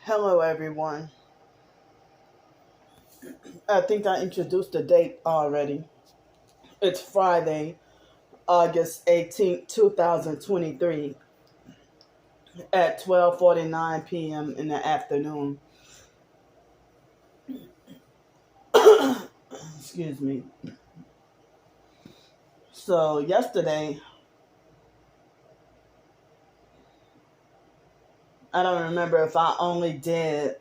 Hello, everyone. I think I introduced the date already. It's Friday, August 18th, 2023 at 12:49 p.m. in the afternoon. Excuse me. So, yesterday, I don't remember if I only did,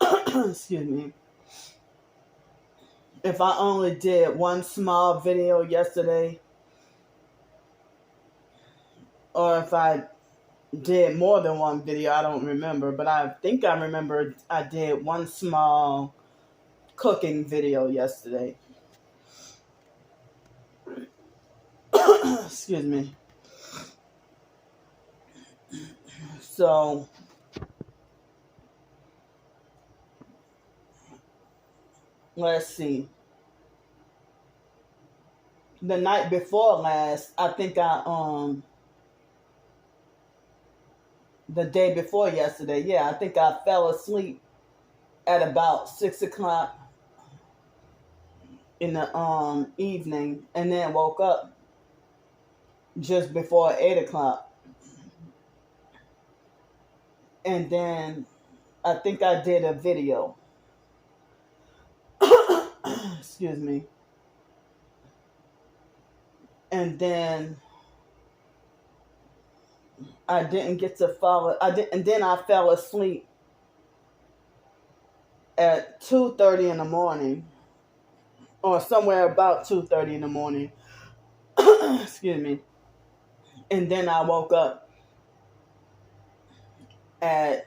excuse me, if I only did one small video yesterday or if I did more than one video. I don't remember, but I think I remember I did one small cooking video yesterday. Excuse me. So, let's see. The night before last, I think the day before yesterday, yeah, I think I fell asleep at about 6 o'clock in the evening and then woke up just before 8 o'clock. And then I think I did a video. Excuse me. And then I didn't get to follow. And then I fell asleep at 2:30 in the morning, or somewhere about 2:30 in the morning. Excuse me. And then I woke up at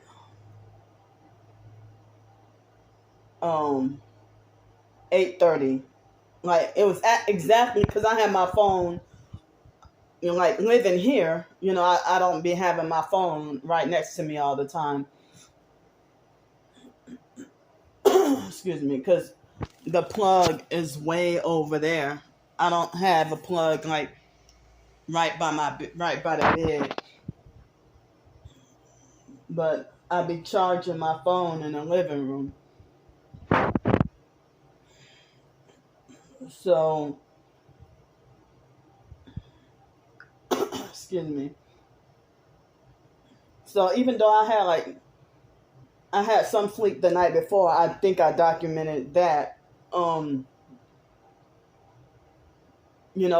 8:30. Like, it was exactly because I had my phone, like living here. I don't be having my phone right next to me all the time. Excuse me, because the plug is way over there. I don't have a plug like right by the bed, but I be charging my phone in the living room. So, excuse me. So even though I had some sleep the night before, I think I documented that.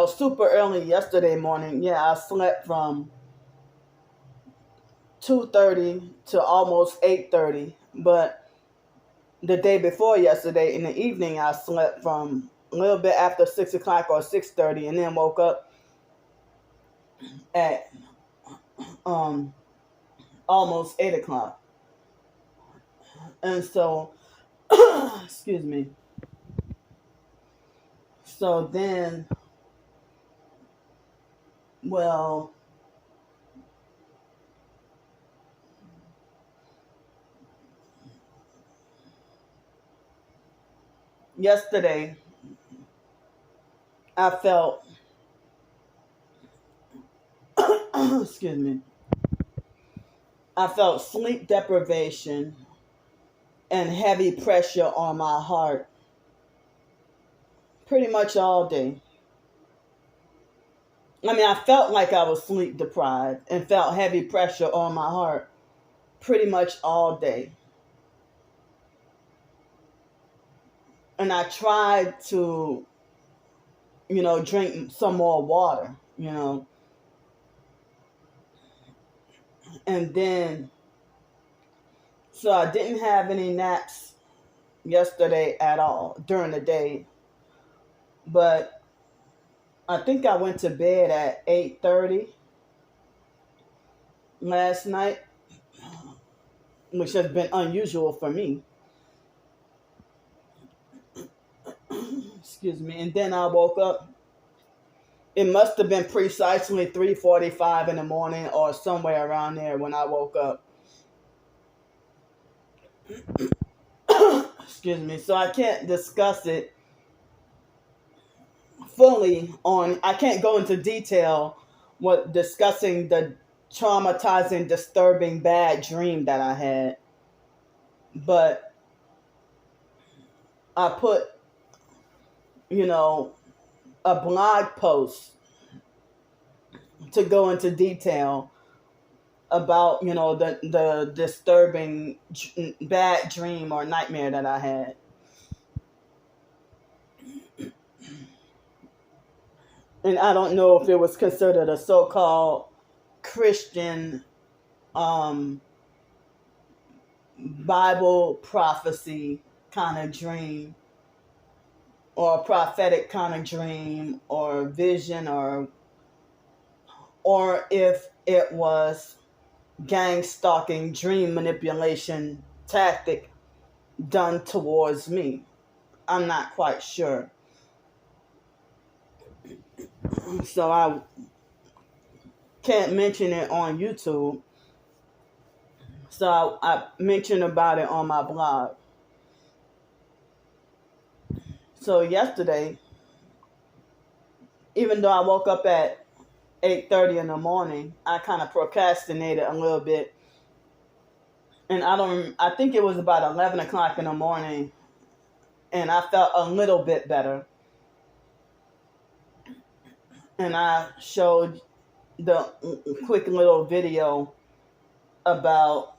Super early yesterday morning. Yeah, I slept from 2:30 to almost 8:30. But the day before yesterday in the evening, I slept from a little bit after 6 o'clock or 6:30, and then woke up at almost 8 o'clock. And so, excuse me. So then, well, yesterday I felt, excuse me, I felt sleep deprivation and heavy pressure on my heart pretty much all day. I mean, I felt like I was sleep deprived and felt heavy pressure on my heart pretty much all day. And I tried to, drink some more water, And then, so I didn't have any naps yesterday at all during the day. But I think I went to bed at 8:30 last night, which has been unusual for me. Excuse me. And then I woke up. It must have been precisely 3:45 in the morning or somewhere around there when I woke up. Excuse me. So I can't discuss it fully I can't go into detail discussing the traumatizing, disturbing, bad dream that I had. But I put, you know, a blog post to go into detail about, the disturbing bad dream or nightmare that I had. And I don't know if it was considered a so-called Christian um, Bible prophecy kind of dream, or a prophetic kind of dream or vision, or if it was gang stalking dream manipulation tactic done towards me. I'm not quite sure. So I can't mention it on YouTube. So I mentioned about it on my blog. So yesterday, even though I woke up at 8:30 in the morning, I kind of procrastinated a little bit. And I think it was about 11 o'clock in the morning, and I felt a little bit better. And I showed the quick little video about,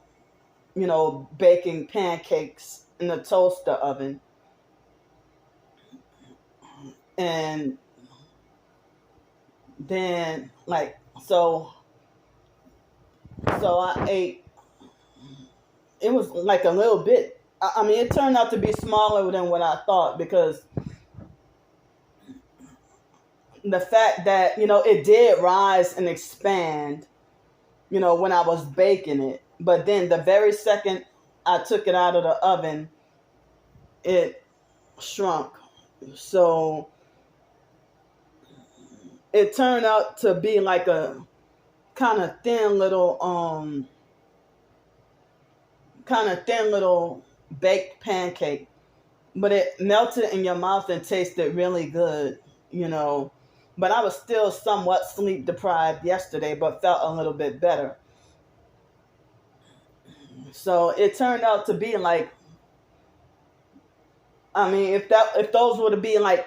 baking pancakes in the toaster oven. And then, so I ate, it was like a little bit. I mean, it turned out to be smaller than what I thought, because the fact that, it did rise and expand, when I was baking it. But then the very second I took it out of the oven, it shrunk. So it turned out to be like a kind of thin little baked pancake, but it melted in your mouth and tasted really good, but I was still somewhat sleep deprived yesterday, but felt a little bit better. So it turned out to be like, I mean, if those were to be like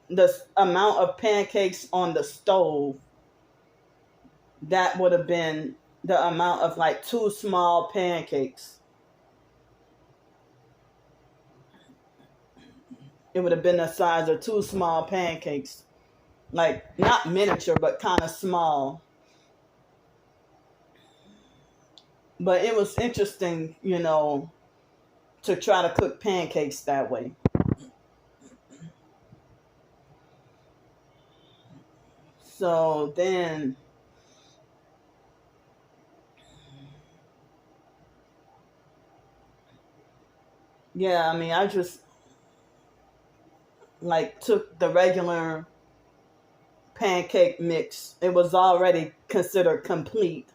the amount of pancakes on the stove, that would have been the amount of like two small pancakes. It would have been the size of two small pancakes. Like, not miniature, but kind of small. But it was interesting, to try to cook pancakes that way. So then, yeah, I mean, I just like took the regular pancake mix. It was already considered complete.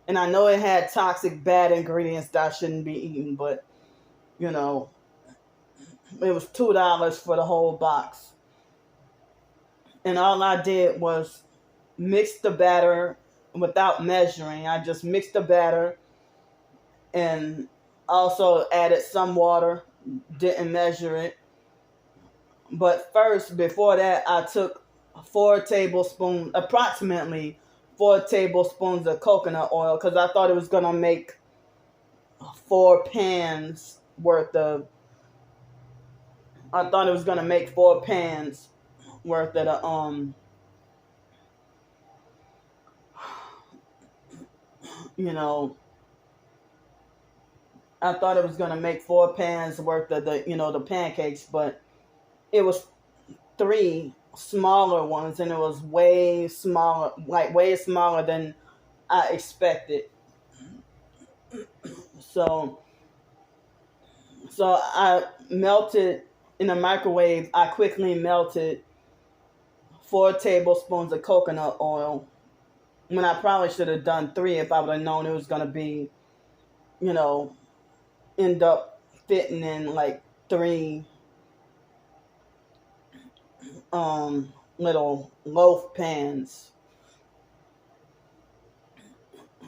And I know it had toxic, bad ingredients that I shouldn't be eating, but, it was $2 for the whole box. And all I did was mix the batter without measuring. I just mixed the batter and also added some water, didn't measure it. But first, before that, I took approximately 4 tablespoons of coconut oil, because I thought it was going to make 4 pans worth of, I thought it was going to make 4 pans worth of the, I thought it was going to make 4 pans worth of the pancakes, but it was 3 smaller ones, and it was way smaller than I expected. So I melted in the microwave. I quickly melted 4 tablespoons of coconut oil, when I probably should have done 3 if I would have known it was going to be, end up fitting in like 3 little loaf pans.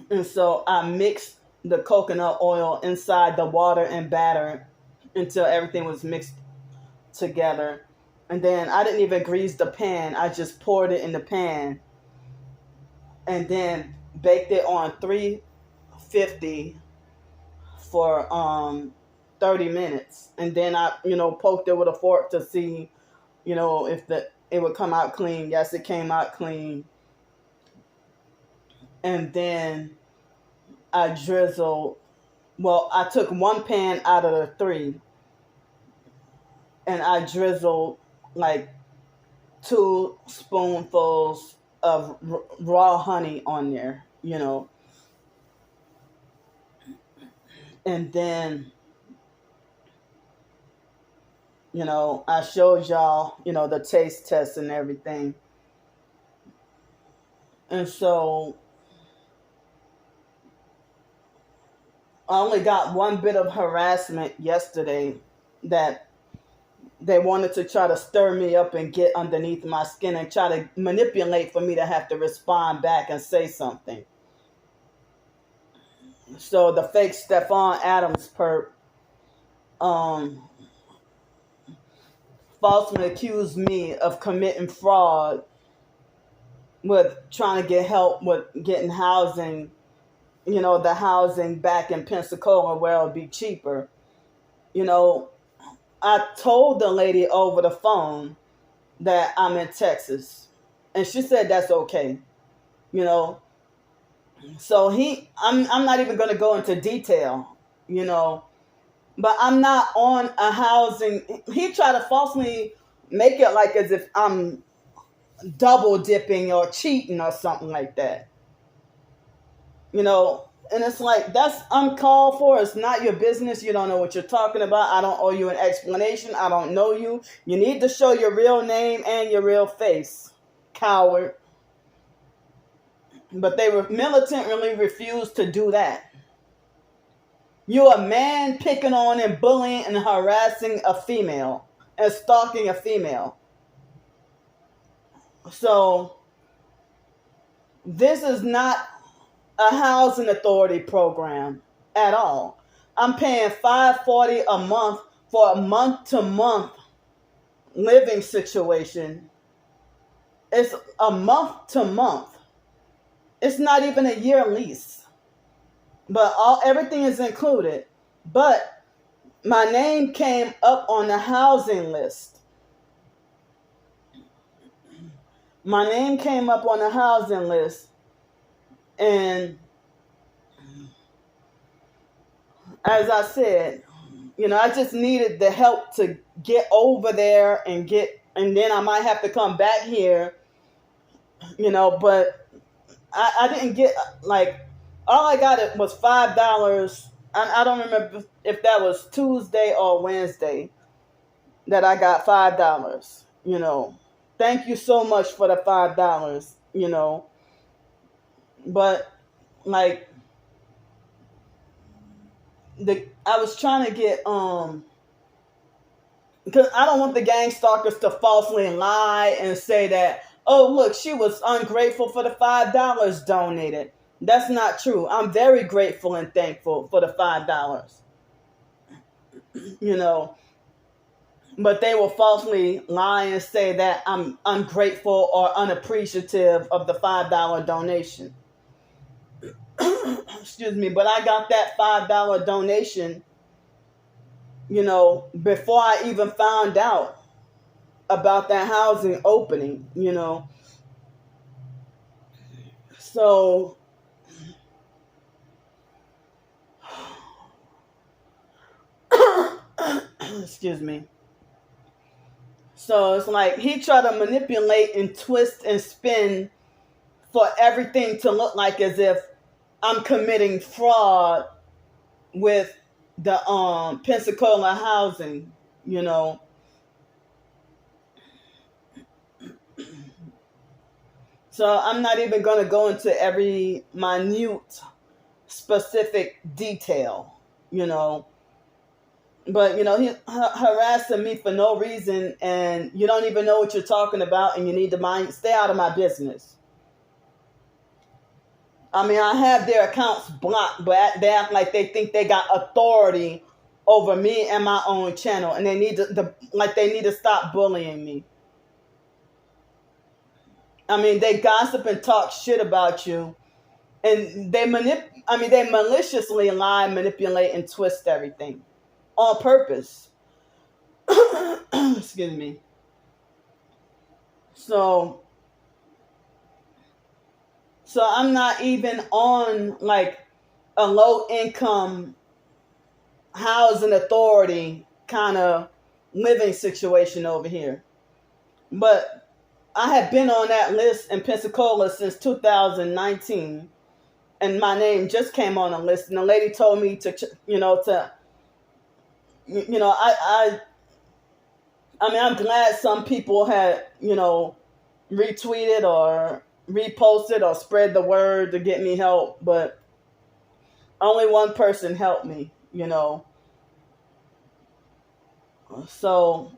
And so I mixed the coconut oil inside the water and batter until everything was mixed together. And then I didn't even grease the pan. I just poured it in the pan and then baked it on 350 for 30 minutes. And then I, poked it with a fork to see, if it would come out clean. Yes, it came out clean. And then I drizzled, well, I took one pan out of the three and I drizzled like 2 spoonfuls of raw honey on there, and then, I showed y'all, the taste test and everything. And so I only got one bit of harassment yesterday that they wanted to try to stir me up and get underneath my skin and try to manipulate for me to have to respond back and say something. So the fake Stephon Adams perp falsely accused me of committing fraud with trying to get help with getting housing, the housing back in Pensacola where it'll be cheaper. I told the lady over the phone that I'm in Texas, and she said that's okay. So I'm not even going to go into detail, but I'm not on a housing. He tried to falsely make it like as if I'm double dipping or cheating or something like that. And it's like, that's uncalled for. It's not your business. You don't know what you're talking about. I don't owe you an explanation. I don't know you. You need to show your real name and your real face, coward. But they militantly refused to do that. You're a man picking on and bullying and harassing a female and stalking a female. So this is not a housing authority program at all. I'm paying $540 a month for a month-to-month living situation. It's a month-to-month. It's not even a year lease. But everything is included. But my name came up on the housing list. My name came up on the housing list. And as I said, I just needed the help to get over there and then I might have to come back here, but I didn't get, like, all I got was $5. I don't remember if that was Tuesday or Wednesday that I got $5, Thank you so much for the $5, But like I was trying to get because I don't want the gang stalkers to falsely lie and say that, oh look, she was ungrateful for the $5 donated. That's not true. I'm very grateful and thankful for the $5. But they will falsely lie and say that I'm ungrateful or unappreciative of the $5 donation. Excuse me, but I got that $5 donation, before I even found out about that housing opening, So, excuse me. So it's like he tried to manipulate and twist and spin for everything to look like as if I'm committing fraud with the Pensacola housing, So I'm not even going to go into every minute specific detail, But, he's harassing me for no reason, and you don't even know what you're talking about, and you need to stay out of my business. I mean, I have their accounts blocked, but they act like they think they got authority over me and my own channel, and they need they need to stop bullying me. I mean, they gossip and talk shit about you, and they maliciously lie, manipulate, and twist everything on purpose. Excuse me. So, I'm not even on like a low income housing authority kind of living situation over here. But I have been on that list in Pensacola since 2019, and my name just came on the list. And the lady told me to, I mean, I'm glad some people had, retweeted or reposted or spread the word to get me help, but only one person helped me, So,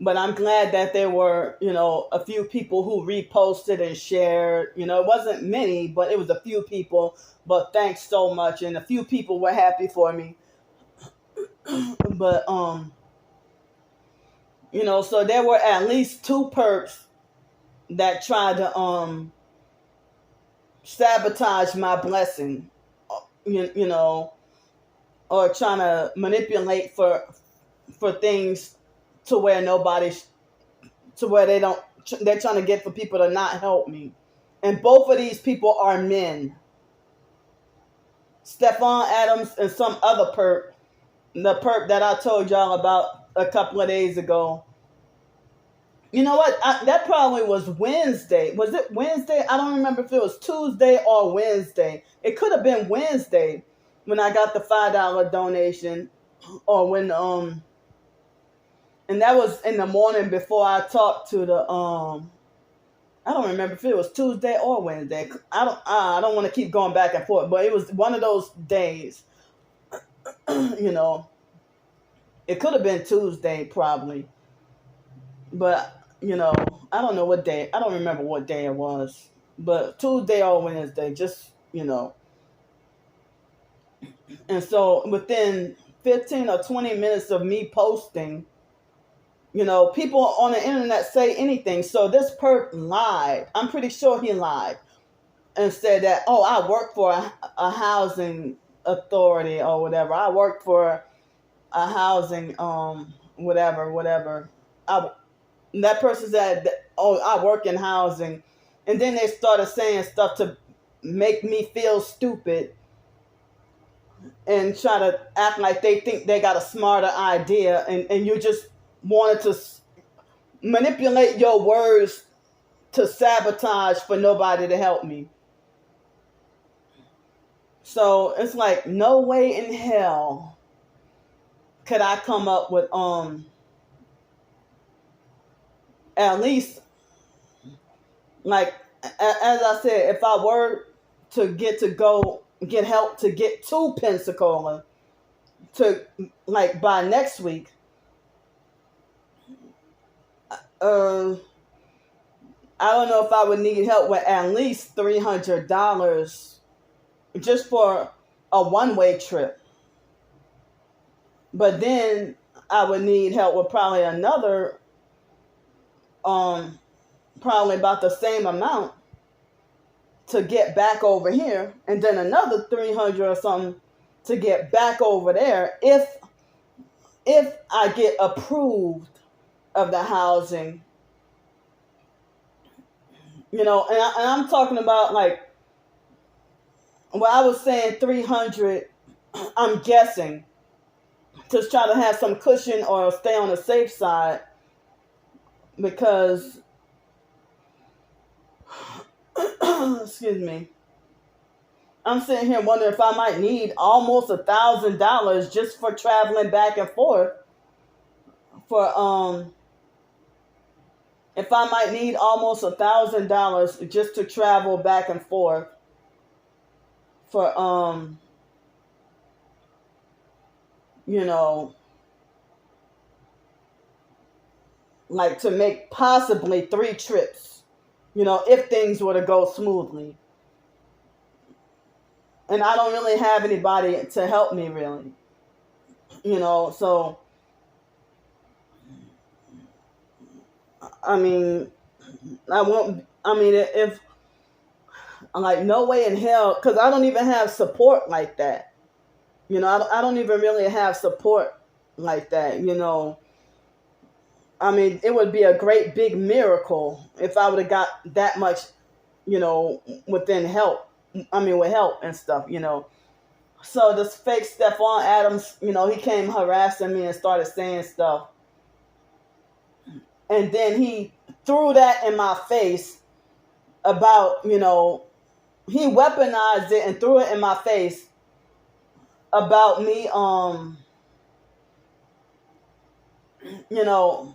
but I'm glad that there were, a few people who reposted and shared. It wasn't many, but it was a few people. But thanks so much, and a few people were happy for me. But so there were at least two perps that tried to sabotage my blessing, or trying to manipulate for things to where they're trying to get for people to not help me. And both of these people are men. Stephon Adams and some other perp, the perp that I told y'all about a couple of days ago. You know what? That probably was Wednesday. Was it Wednesday? I don't remember if it was Tuesday or Wednesday. It could have been Wednesday when I got the $5 donation, or when and that was in the morning before I talked to the I don't remember if it was Tuesday or Wednesday. I don't want to keep going back and forth, but it was one of those days. It could have been Tuesday probably, but I don't know what day. I don't remember what day it was, but Tuesday or Wednesday, just And so within 15 or 20 minutes of me posting, people on the internet say anything. So this perp lied. I'm pretty sure he lied and said that, oh, I work for a housing authority or whatever. I work for a housing, whatever. That person said, oh, I work in housing. And then they started saying stuff to make me feel stupid and try to act like they think they got a smarter idea, and you just wanted to manipulate your words to sabotage for nobody to help me. So it's like, no way in hell could I come up with at least, like, as I said, if I were to get help to get to Pensacola to, like, by next week, I don't know if I would need help with at least $300 just for a one-way trip. But then I would need help with probably another, probably about the same amount to get back over here, and then another 300 or something to get back over there if I get approved of the housing. And I'm talking about, like, when I was saying 300, I'm guessing, to try to have some cushion or stay on the safe side, because excuse me, I'm sitting here wondering if I might need almost $1,000 just for traveling back and forth. If I might need almost $1,000 just to travel back and forth for like to make possibly 3 trips, if things were to go smoothly. And I don't really have anybody to help me really, so I mean, I won't, I mean, if I'm like, no way in hell, because I don't even have support like that. I don't even really have support like that. I mean, it would be a great big miracle if I would have got that much, within help. I mean, with help and stuff. So this fake Stephon Adams, he came harassing me and started saying stuff. And then he threw that in my face about, he weaponized it and threw it in my face about me,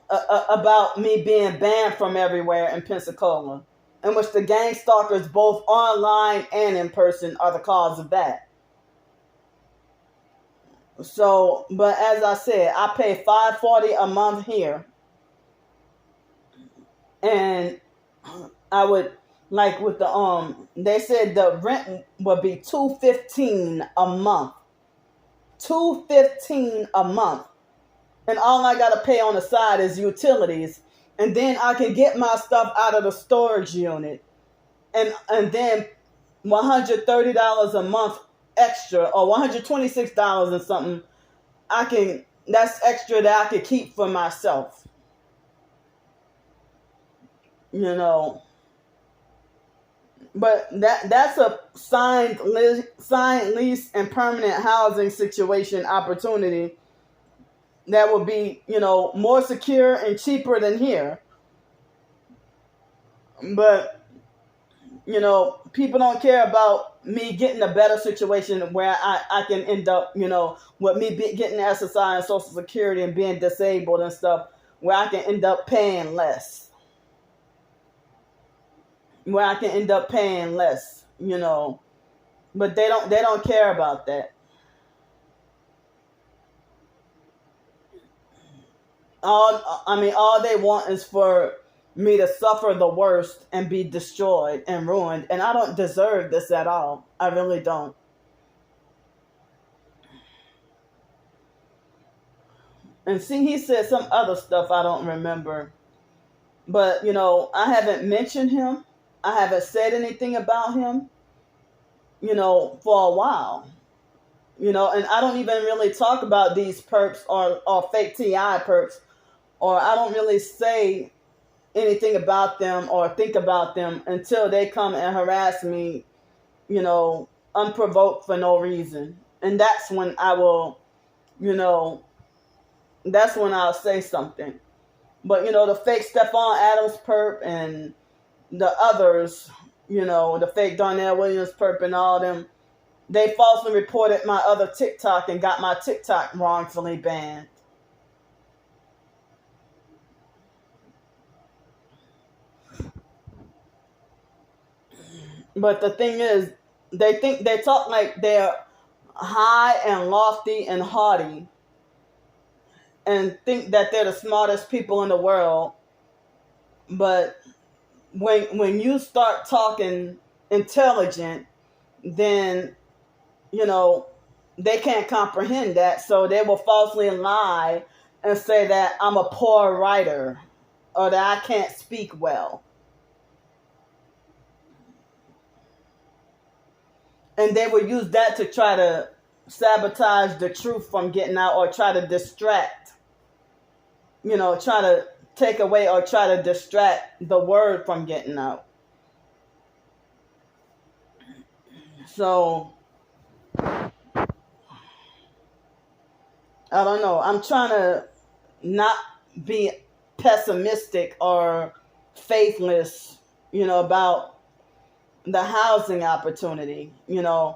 about me being banned from everywhere in Pensacola, in which the gang stalkers, both online and in person, are the cause of that. So, but as I said, I pay $540 a month here, and I would like with the they said the rent would be $215 a month, $215 a month. And all I got to pay on the side is utilities. And then I can get my stuff out of the storage unit. And then $130 a month extra, or $126 and something, that's extra that I could keep for myself. But that's a signed lease and permanent housing situation opportunity that would be, more secure and cheaper than here. But, people don't care about me getting a better situation where I can end up, with me getting SSI and Social Security and being disabled and stuff, where I can end up paying less. But they don't care about that. All they want is for me to suffer the worst and be destroyed and ruined. And I don't deserve this at all. I really don't. And see, he said some other stuff I don't remember. But, I haven't mentioned him. I haven't said anything about him, for a while. And I don't even really talk about these perps or fake TI perps, or I don't really say anything about them or think about them until they come and harass me, unprovoked for no reason. And that's when I will, that's when I'll say something. But, the fake Stephon Adams perp and the others, the fake Darnell Williams perp and all them, they falsely reported my other TikTok and got my TikTok wrongfully banned. But the thing is, they talk like they're high and lofty and haughty and think that they're the smartest people in the world. But when you start talking intelligent, then, they can't comprehend that. So they will falsely lie and say that I'm a poor writer or that I can't speak well. And they will use that to try to sabotage the truth from getting out, or try to distract, try to take away or try to distract the word from getting out. So, I don't know. I'm trying to not be pessimistic or faithless, about the housing opportunity. I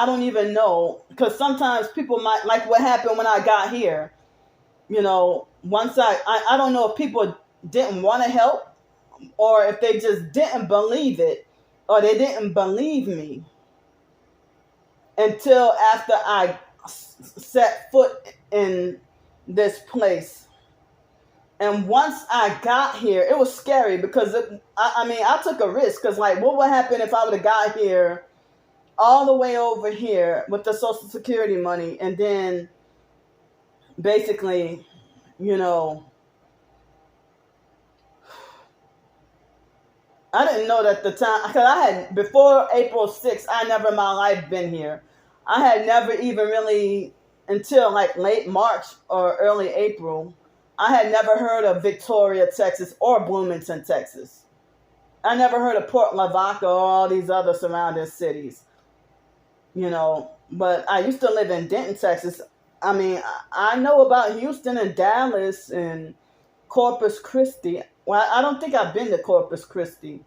don't even know, because sometimes people might, like what happened when I got here, once I don't know if people didn't want to help, or if they just didn't believe it, or they didn't believe me until after I set foot in this place. And once I got here, it was scary because I mean, I took a risk because, like, what would happen if I would have got here all the way over here with the Social Security money and then basically, you know, I didn't know that the time, because I had, before April 6th, I never in my life been here. I had never even really, until like late March or early April, I had never heard of Victoria, Texas or Bloomington, Texas. I never heard of Port Lavaca or all these other surrounding cities, but I used to live in Denton, Texas. I mean, I know about Houston and Dallas and Corpus Christi. Well, I don't think I've been to Corpus Christi,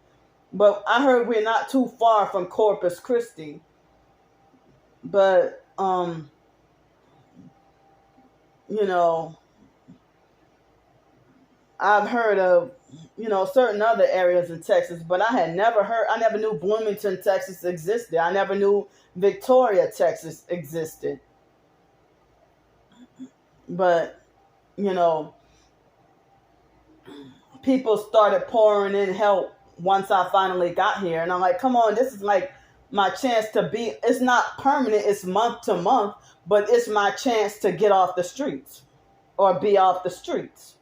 but I heard we're not too far from Corpus Christi. But you know, I've heard of certain other areas in Texas, but I never knew Bloomington, Texas existed. I never knew Victoria, Texas existed. But you know, people started pouring in help once I finally got here. And I'm like, come on, this is like my chance to be, it's not permanent, it's month to month, but it's my chance to get off the streets or be off the streets.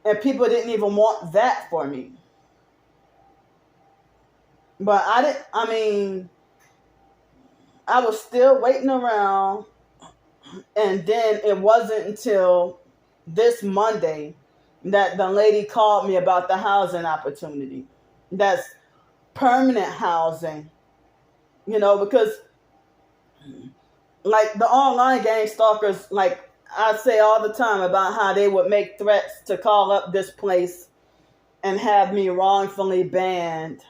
And people didn't even want that for me. But I was still waiting around. And then it wasn't until this Monday that the lady called me about the housing opportunity. That's permanent housing, because like the online gang stalkers, like I say all the time about how they would make threats to call up this place and have me wrongfully banned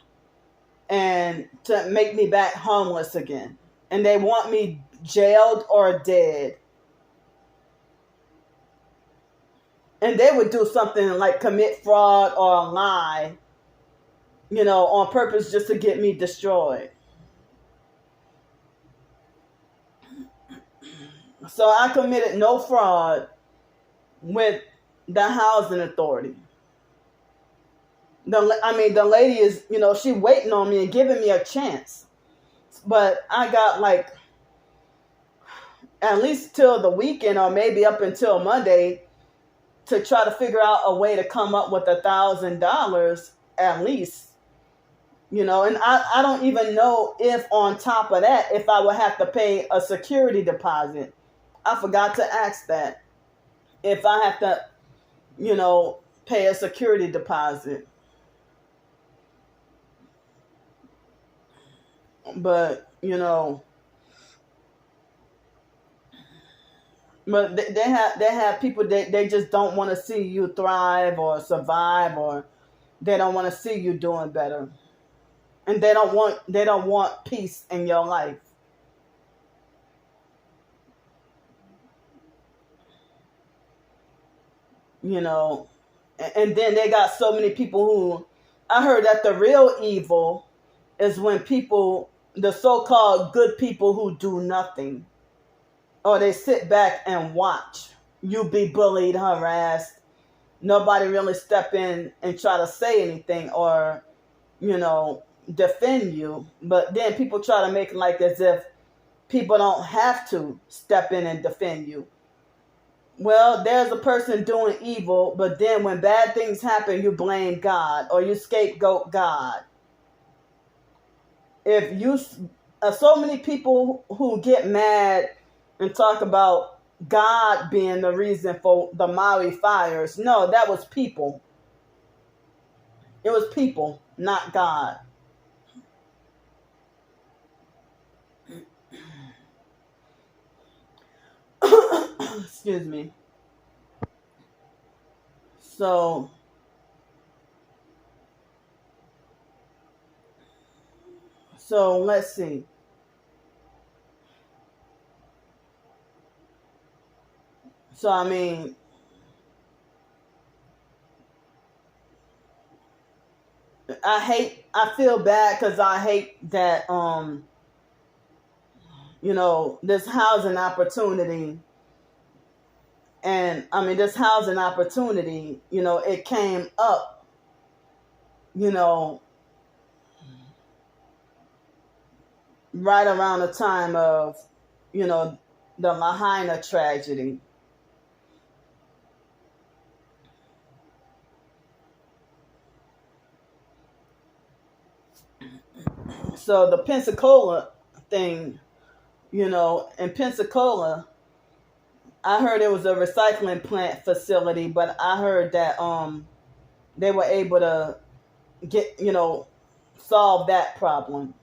and to make me back homeless again. And they want me jailed or dead. And they would do something like commit fraud or lie, on purpose just to get me destroyed. So I committed no fraud with the housing authority. The lady is, she waiting on me and giving me a chance. But I got like at least till the weekend or maybe up until Monday to try to figure out a way to come up with $1,000 at least. And I don't even know if on top of that, if I would have to pay a security deposit. I forgot to ask that. If I have to, pay a security deposit. But, but they have people they just don't want to see you thrive or survive, or they don't want to see you doing better. And they don't want peace in your life. And then they got so many people who, I heard that the real evil is when people, the so-called good people who do nothing, or they sit back and watch you be bullied, harassed. Nobody really step in and try to say anything or, defend you. But then people try to make it like as if people don't have to step in and defend you. Well, there's a person doing evil, but then when bad things happen, you blame God or you scapegoat God. If you, so many people who get mad and talk about God being the reason for the Maui fires. No, that was people. It was people, not God. Excuse me. So let's see. So I feel bad because I hate that this housing opportunity And I mean, this housing opportunity, it came up, you know, right around the time of, you know, the Lahaina tragedy. So the Pensacola thing, in Pensacola, I heard it was a recycling plant facility, but I heard that they were able to get, solve that problem.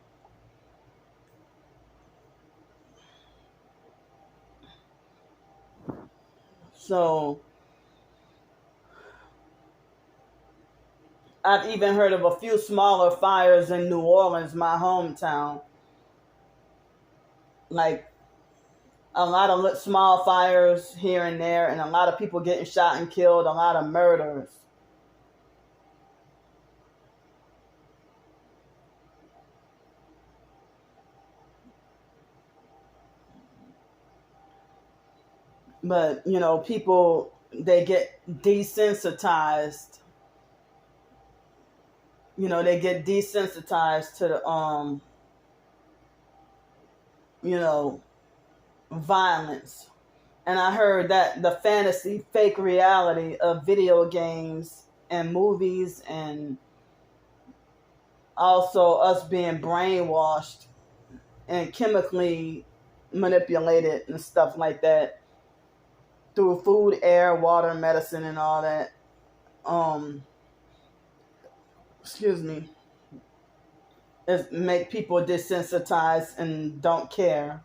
So I've even heard of a few smaller fires in New Orleans, my hometown. Like a lot of small fires here and there, and a lot of people getting shot and killed, a lot of murders. But, people, they get desensitized. They get desensitized to the, you know, violence. And I heard that the fantasy, fake reality of video games and movies, and also us being brainwashed and chemically manipulated and stuff like that through food, air, water, medicine, and all that. Um, excuse me, is make people desensitized and don't care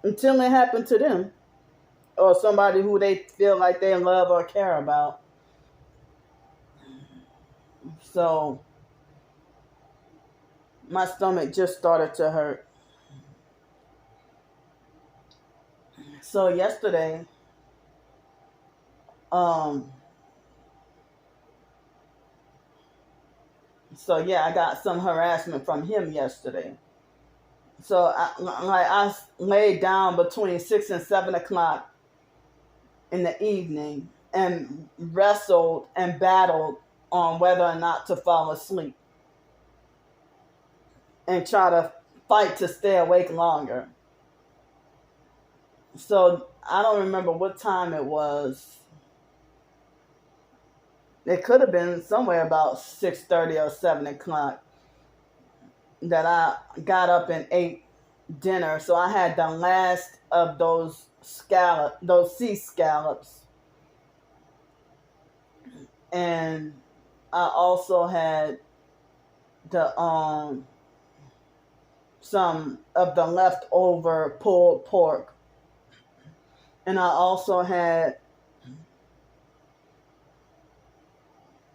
until it happened to them or somebody who they feel like they love or care about. So my stomach just started to hurt. So yesterday, um, so yeah, I got some harassment from him yesterday. So I laid down between 6 and 7 o'clock in the evening and wrestled and battled on whether or not to fall asleep and try to fight to stay awake longer. So I don't remember what time it was. It could have been somewhere about 6:30 or 7 o'clock that I got up and ate dinner. So I had the last of those sea scallops, and I also had the some of the leftover pulled pork, and I also had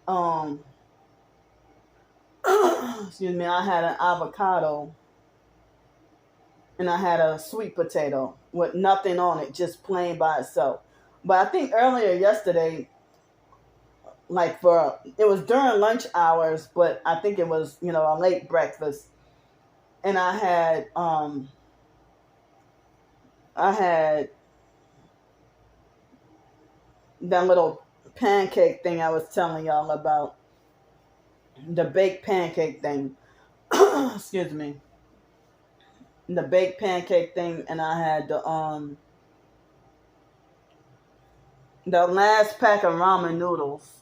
um excuse me, I had an avocado, and I had a sweet potato with nothing on it, just plain by itself. But I think earlier yesterday, like it was during lunch hours, but I think it was, a late breakfast, and I had that little pancake thing I was telling y'all about, the baked pancake thing. Excuse me, the baked pancake thing, and I had the last pack of ramen noodles.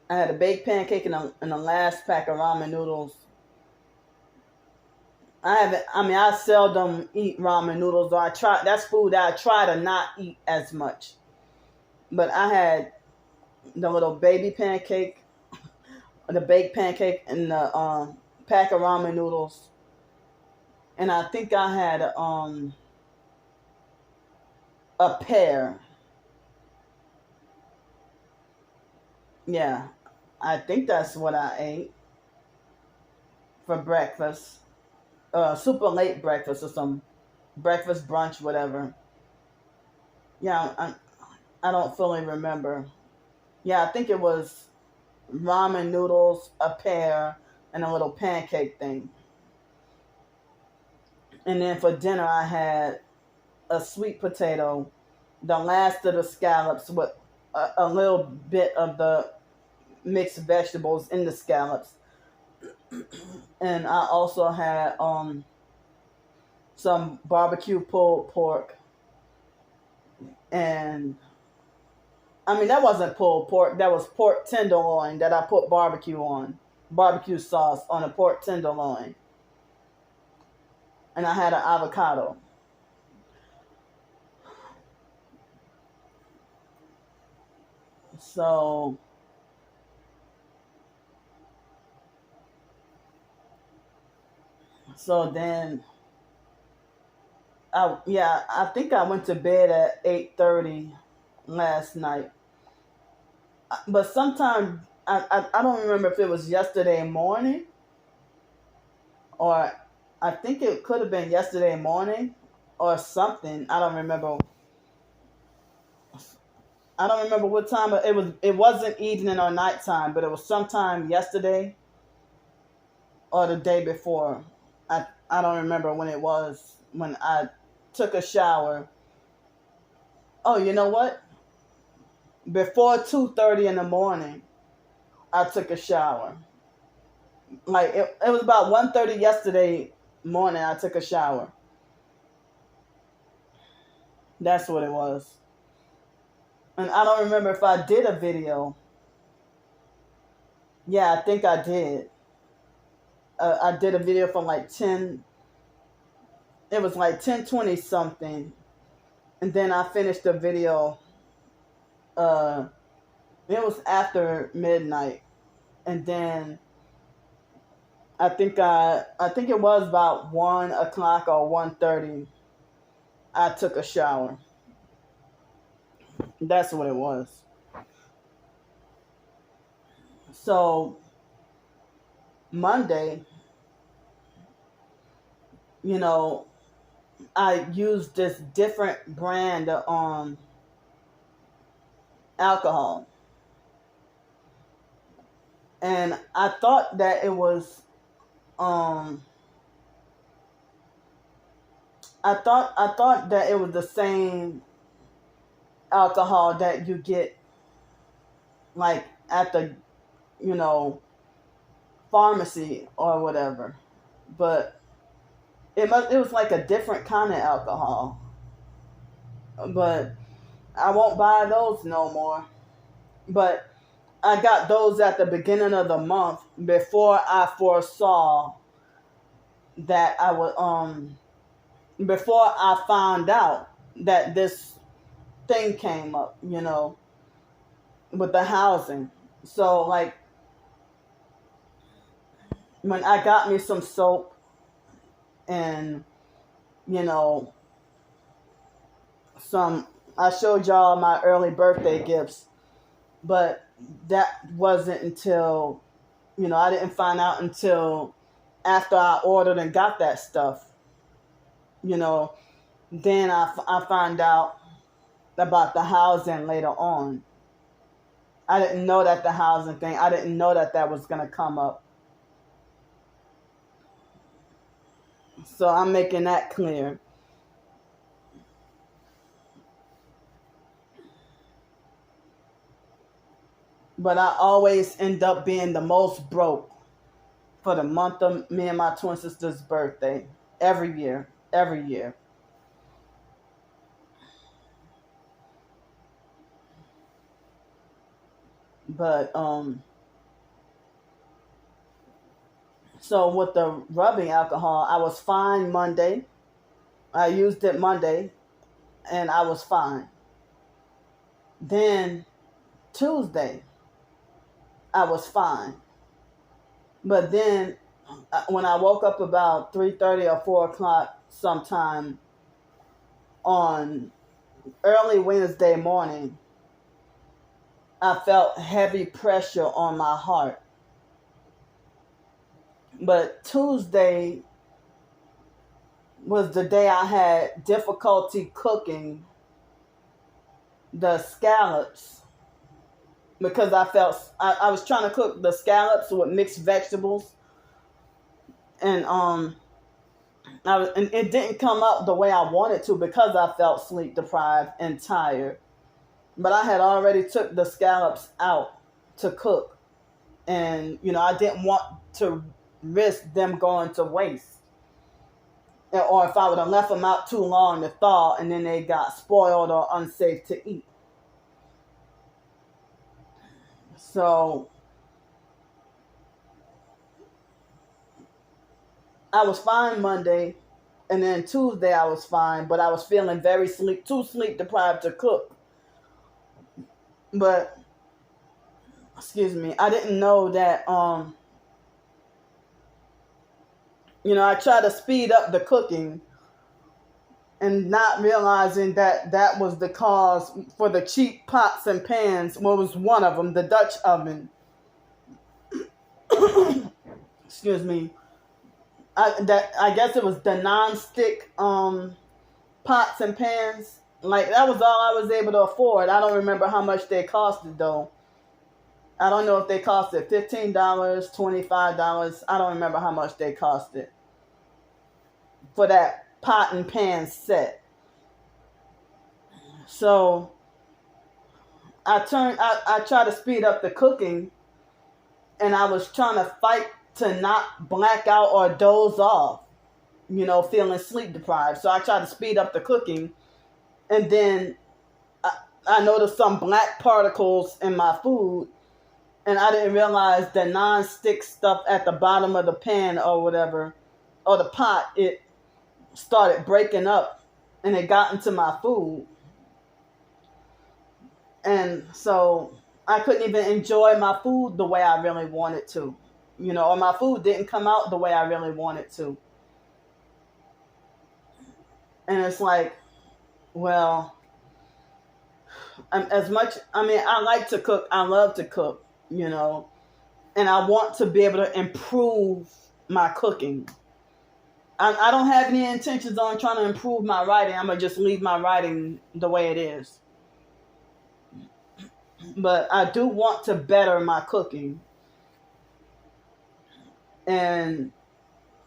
I had a baked pancake and the last pack of ramen noodles. I seldom eat ramen noodles, or that's food that I try to not eat as much. But I had the little baby pancake, the baked pancake, and the pack of ramen noodles. And I think I had a pear. Yeah, I think that's what I ate for breakfast. Super late breakfast or some breakfast brunch, whatever. Yeah, I don't fully remember. Yeah, I think it was ramen noodles, a pear, and a little pancake thing. And then for dinner, I had a sweet potato, the last of the scallops with a little bit of the mixed vegetables in the scallops. And I also had some barbecue pulled pork. And I mean, that wasn't pulled pork, that was pork tenderloin that I put barbecue sauce on a pork tenderloin. And I had an avocado. So then I think I went to bed at 8:30 last night. But sometime I don't remember if it was yesterday morning, or I think it could have been yesterday morning or something. I don't remember what time it was. It wasn't evening or nighttime, but it was sometime yesterday or the day before. I don't remember when it was, when I took a shower. Oh, you know what? Before 2:30 in the morning, I took a shower. Like it was about 1:30 yesterday morning. I took a shower. That's what it was. And I don't remember if I did a video. Yeah, I think I did. I did a video from like 10. It was like 10:20 something, and then I finished the video. Uh, it was after midnight, and then I think it was about 1 o'clock or 1:30. I took a shower. That's what it was. So Monday, you know, I used this different brand of alcohol, and I thought that it was I thought that it was the same alcohol that you get like at the, you know, pharmacy or whatever, but it was like a different kind of alcohol. But I won't buy those no more. But I got those at the beginning of the month before I foresaw that I would before I found out that this thing came up, you know, with the housing. So like when I got me some soap and, you know, I showed y'all my early birthday gifts, but that wasn't until, you know, I didn't find out until after I ordered and got that stuff. You know, then I found out about the housing later on. I didn't know that the housing thing, I didn't know that that was going to come up. So I'm making that clear. But I always end up being the most broke for the month of me and my twin sister's birthday. Every year. Every year. But so with the rubbing alcohol, I was fine Monday. I used it Monday and I was fine. Then Tuesday, I was fine. But then when I woke up about 3:30 or 4 o'clock sometime on early Wednesday morning, I felt heavy pressure on my heart. But Tuesday was the day I had difficulty cooking the scallops, because I was trying to cook the scallops with mixed vegetables, and and it didn't come out the way I wanted to because I felt sleep deprived and tired. But I had already took the scallops out to cook, and I didn't want to risk them going to waste, or if I would have left them out too long to thaw and then they got spoiled or unsafe to eat. So I was fine Monday, and then Tuesday I was fine, but I was feeling too sleep deprived to cook. But excuse me, I didn't know that I tried to speed up the cooking and not realizing that that was the cause for the cheap pots and pans. What was one of them? The Dutch oven. Excuse me. I guess it was the non-stick pots and pans. Like, that was all I was able to afford. I don't remember how much they costed though. I don't know if they costed $15, $25. I don't remember how much they costed for that pot and pan set. So I tried to speed up the cooking, and I was trying to fight to not black out or doze off, feeling sleep deprived. So I tried to speed up the cooking, and then I noticed some black particles in my food, and I didn't realize the non-stick stuff at the bottom of the pan or whatever, or the pot, it started breaking up and it got into my food. And so I couldn't even enjoy my food the way I really wanted to, or my food didn't come out the way I really wanted to. And it's like, well, I like to cook. I love to cook, and I want to be able to improve my cooking. I don't have any intentions on trying to improve my writing. I'm going to just leave my writing the way it is. But I do want to better my cooking. And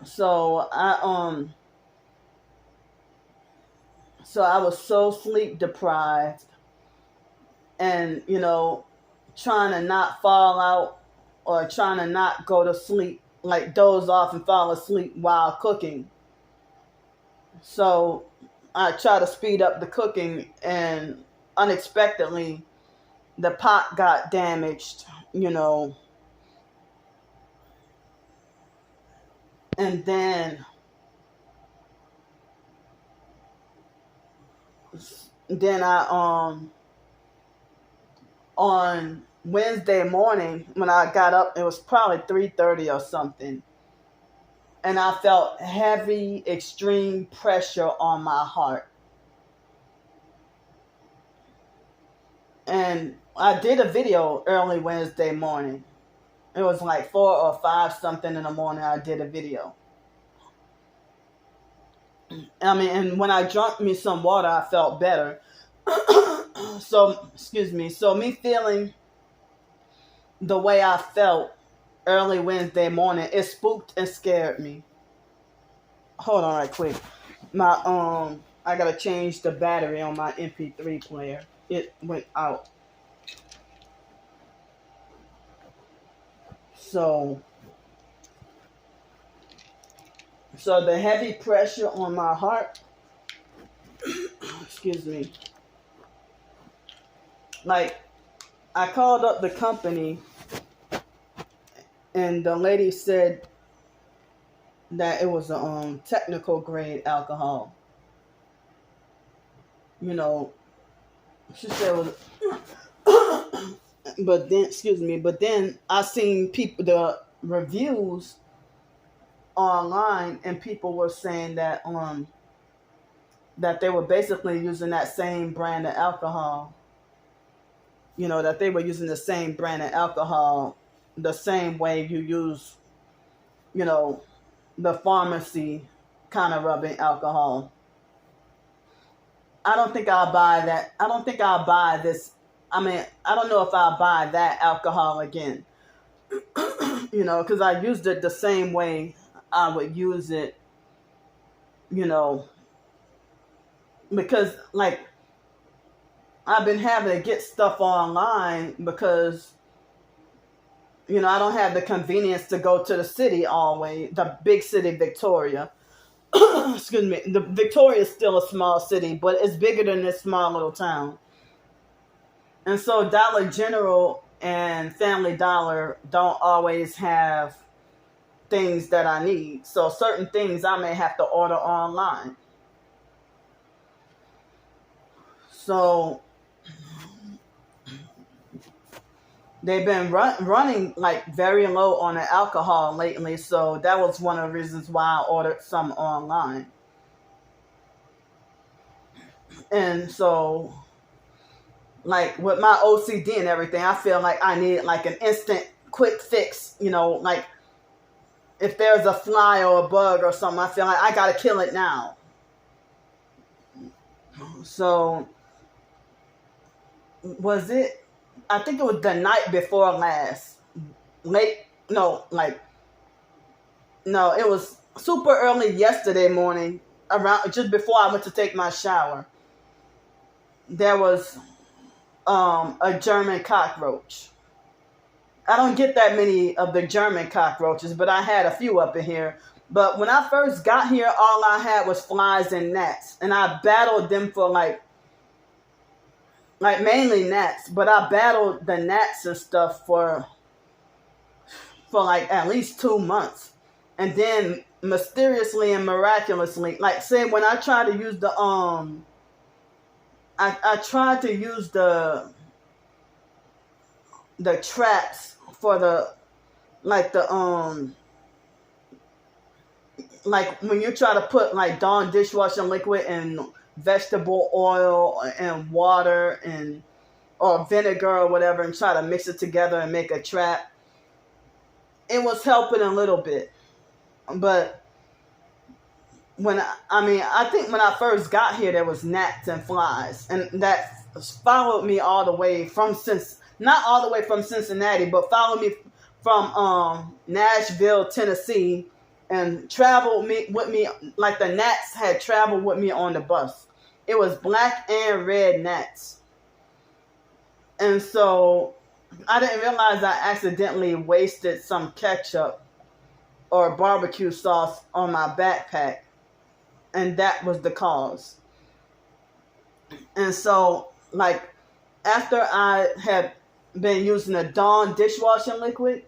so I was so sleep deprived, and trying to not fall out or trying to not go to sleep, like doze off and fall asleep while cooking. So I try to speed up the cooking, and unexpectedly the pot got damaged, and then I on Wednesday morning when I got up, it was probably 3:30 or something, and I felt heavy, extreme pressure on my heart. And I did a video early Wednesday morning. It was like 4 or 5 something in the morning. I did a video. And when I drank me some water, I felt better. So, excuse me. So me feeling the way I felt early Wednesday morning, it spooked and scared me. Hold on right quick. I gotta change the battery on my MP3 player. It went out. So the heavy pressure on my heart, excuse me, like, I called up the company, and the lady said that it was a technical grade alcohol. She said it was, but then I seen the reviews online, and people were saying that that they were basically using that same brand of alcohol. That they were using the same brand of alcohol, the same way you use, the pharmacy kind of rubbing alcohol. I don't think I'll buy that. I don't think I'll buy this. I don't know if I'll buy that alcohol again. Because I used it the same way I would use it, you know, because like I've been having to get stuff online because I don't have the convenience to go to the city always, the big city, Victoria. Excuse me. The Victoria is still a small city, but it's bigger than this small little town. And so Dollar General and Family Dollar don't always have things that I need. So certain things I may have to order online. So they've been running like very low on the alcohol lately. So that was one of the reasons why I ordered some online. And so, like with my OCD and everything, I feel like I need like an instant quick fix, like if there's a fly or a bug or something, I feel like I gotta kill it now. So I think it was the night before last. It was super early yesterday morning, around just before I went to take my shower. There was a German cockroach. I don't get that many of the German cockroaches, but I had a few up in here. But when I first got here, all I had was flies and gnats. And I battled them for like mainly gnats. But I battled the gnats and stuff for like at least 2 months. And then mysteriously and miraculously, like say when I tried to use the I tried to use the traps for the like when you try to put like Dawn dishwashing liquid and vegetable oil and water or vinegar or whatever and try to mix it together and make a trap. It was helping a little bit. But I think when I first got here, there was gnats and flies, and that followed me all the way not all the way from Cincinnati, but followed me from Nashville, Tennessee, and traveled with me like the gnats had traveled with me on the bus. It was black and red gnats, and so I didn't realize I accidentally wasted some ketchup or barbecue sauce on my backpack. And that was the cause. And so, like, after I had been using the Dawn dishwashing liquid,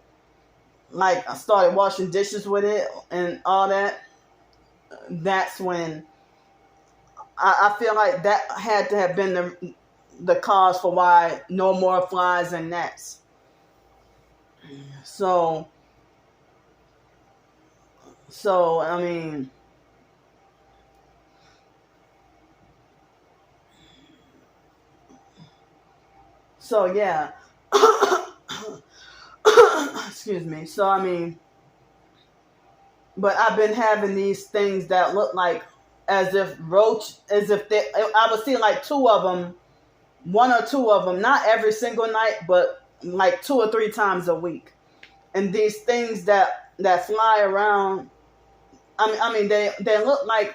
like, I started washing dishes with it and all that, that's when I feel like that had to have been the cause for why no more flies and gnats. So, I mean... So, yeah. Excuse me. So, I mean, but I've been having these things that look like I would see like one or two of them, not every single night, but like 2 or 3 times a week. And these things that fly around, I mean, they look like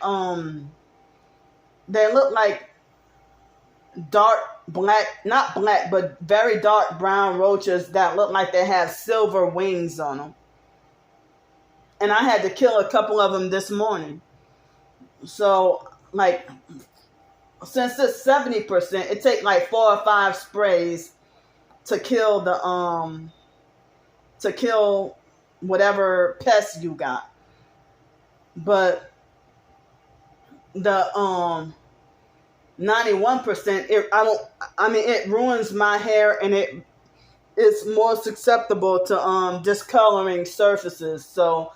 dark black, not black, but very dark brown roaches that look like they have silver wings on them. And I had to kill a couple of them this morning. So, like, since it's 70%, it takes like 4 or 5 sprays to kill whatever pest you got. But the 91%, it ruins my hair and it's more susceptible to discoloring surfaces. So,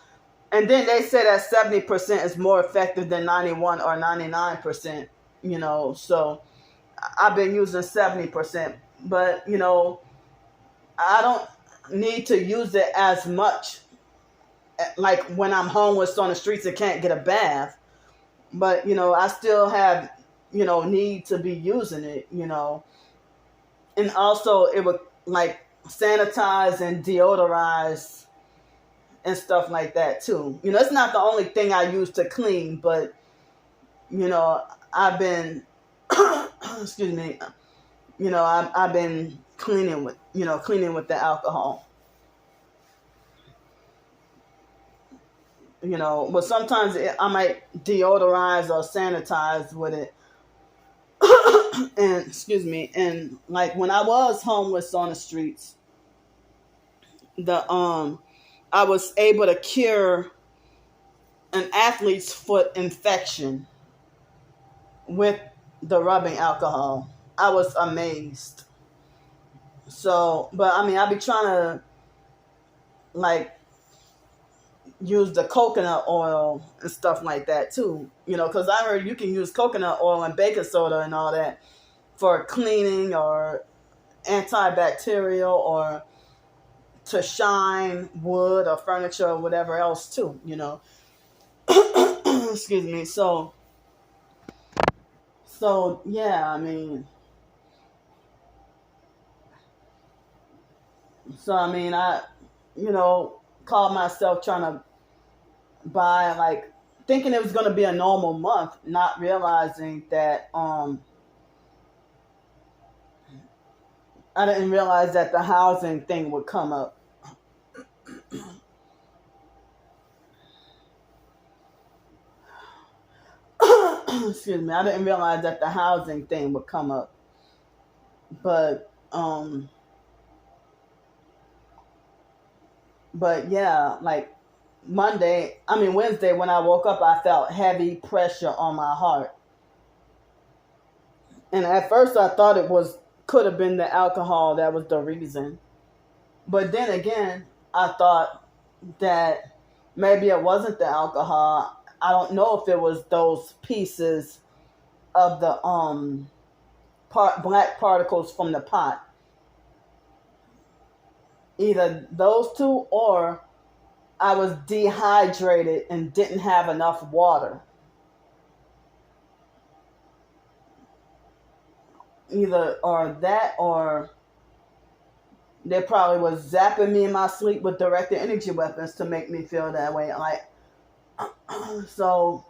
and then they say that 70% is more effective than 91 or 99%, so I've been using 70%, but I don't need to use it as much like when I'm homeless on the streets and can't get a bath, but I still have need to be using it, and also it would like sanitize and deodorize and stuff like that too. It's not the only thing I use to clean, but I've been excuse me, I've been cleaning with the alcohol. But sometimes I might deodorize or sanitize with it. And excuse me, and like when I was homeless on the streets, I was able to cure an athlete's foot infection with the rubbing alcohol. I was amazed. So, but I mean, I be trying to like use the coconut oil and stuff like that too. Because I heard you can use coconut oil and baking soda and all that for cleaning or antibacterial or to shine wood or furniture or whatever else too. Excuse me. So yeah, I mean, I called myself trying to buy, like, thinking it was going to be a normal month, not realizing that I didn't realize that the housing thing would come up. Excuse me. I didn't realize that the housing thing would come up. But yeah, like Wednesday when I woke up, I felt heavy pressure on my heart. And at first I thought could have been the alcohol that was the reason. But then again, I thought that maybe it wasn't the alcohol. I don't know if it was those pieces of the black particles from the pot. Either those two, or I was dehydrated and didn't have enough water. Either or that, or they probably was zapping me in my sleep with directed energy weapons to make me feel that way. Like, so,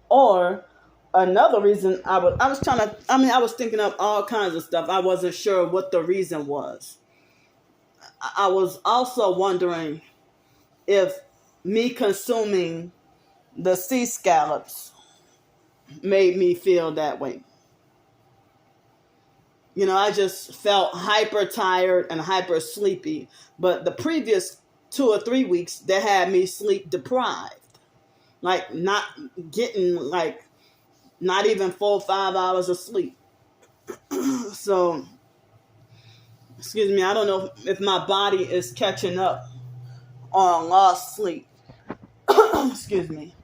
or another reason I was thinking of all kinds of stuff. I wasn't sure what the reason was. I was also wondering if me consuming the sea scallops made me feel that way. I just felt hyper tired and hyper sleepy. But the previous 2 or 3 weeks, they had me sleep deprived. Like, not getting, like, not even 4 or 5 hours of sleep. So, excuse me, I don't know if my body is catching up on lost sleep. Excuse me.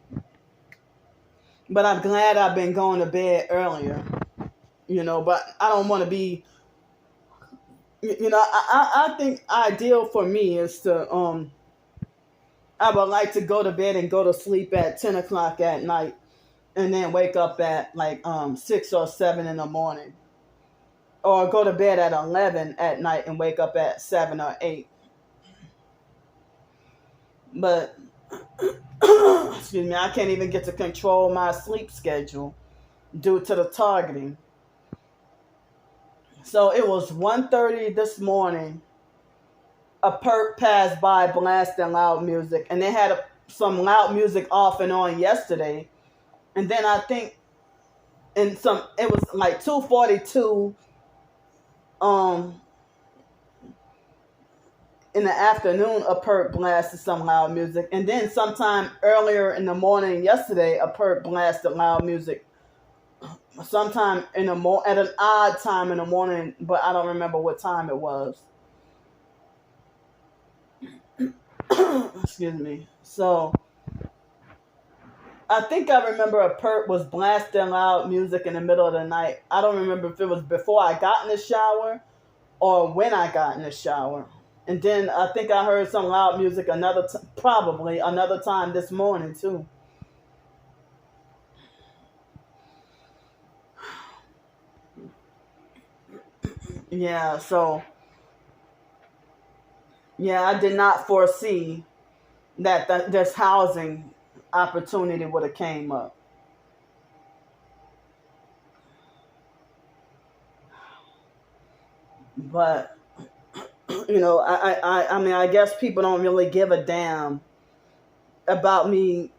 But I'm glad I've been going to bed earlier. But I don't want to be, I think ideal for me is to, I would like to go to bed and go to sleep at 10 o'clock at night and then wake up at like 6 or 7 in the morning. Or go to bed at 11 at night and wake up at 7 or 8. But, excuse me, I can't even get to control my sleep schedule due to the targeting. So it was 1:30 this morning. A perp passed by blasting loud music. And they had some loud music off and on yesterday. And then I think it was like 2:42 in the afternoon, a perp blasted some loud music. And then sometime earlier in the morning yesterday, a perp blasted loud music. Sometime at an odd time in the morning, but I don't remember what time it was. Excuse me. So I think I remember a perp was blasting loud music in the middle of the night. I don't remember if it was before I got in the shower or when I got in the shower. And then I think I heard some loud music probably another time this morning too. Yeah, so, yeah, I did not foresee that this housing opportunity would have came up. But I mean, I guess people don't really give a damn about me,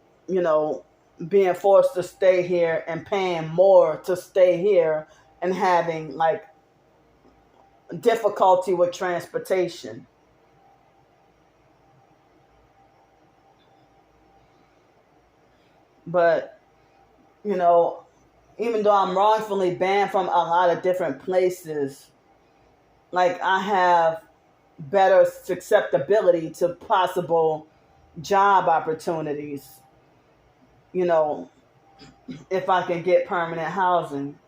being forced to stay here and paying more to stay here and having like difficulty with transportation. But, you know, even though I'm wrongfully banned from a lot of different places, like I have better susceptibility to possible job opportunities, you know, if I can get permanent housing.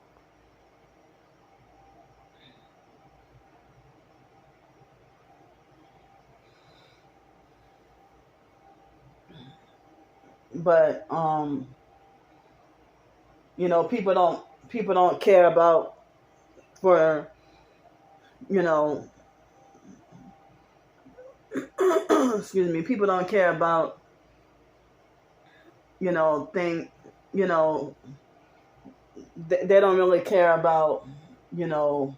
But people don't care about for you know excuse me, people don't care about thing you know they don't really care about you know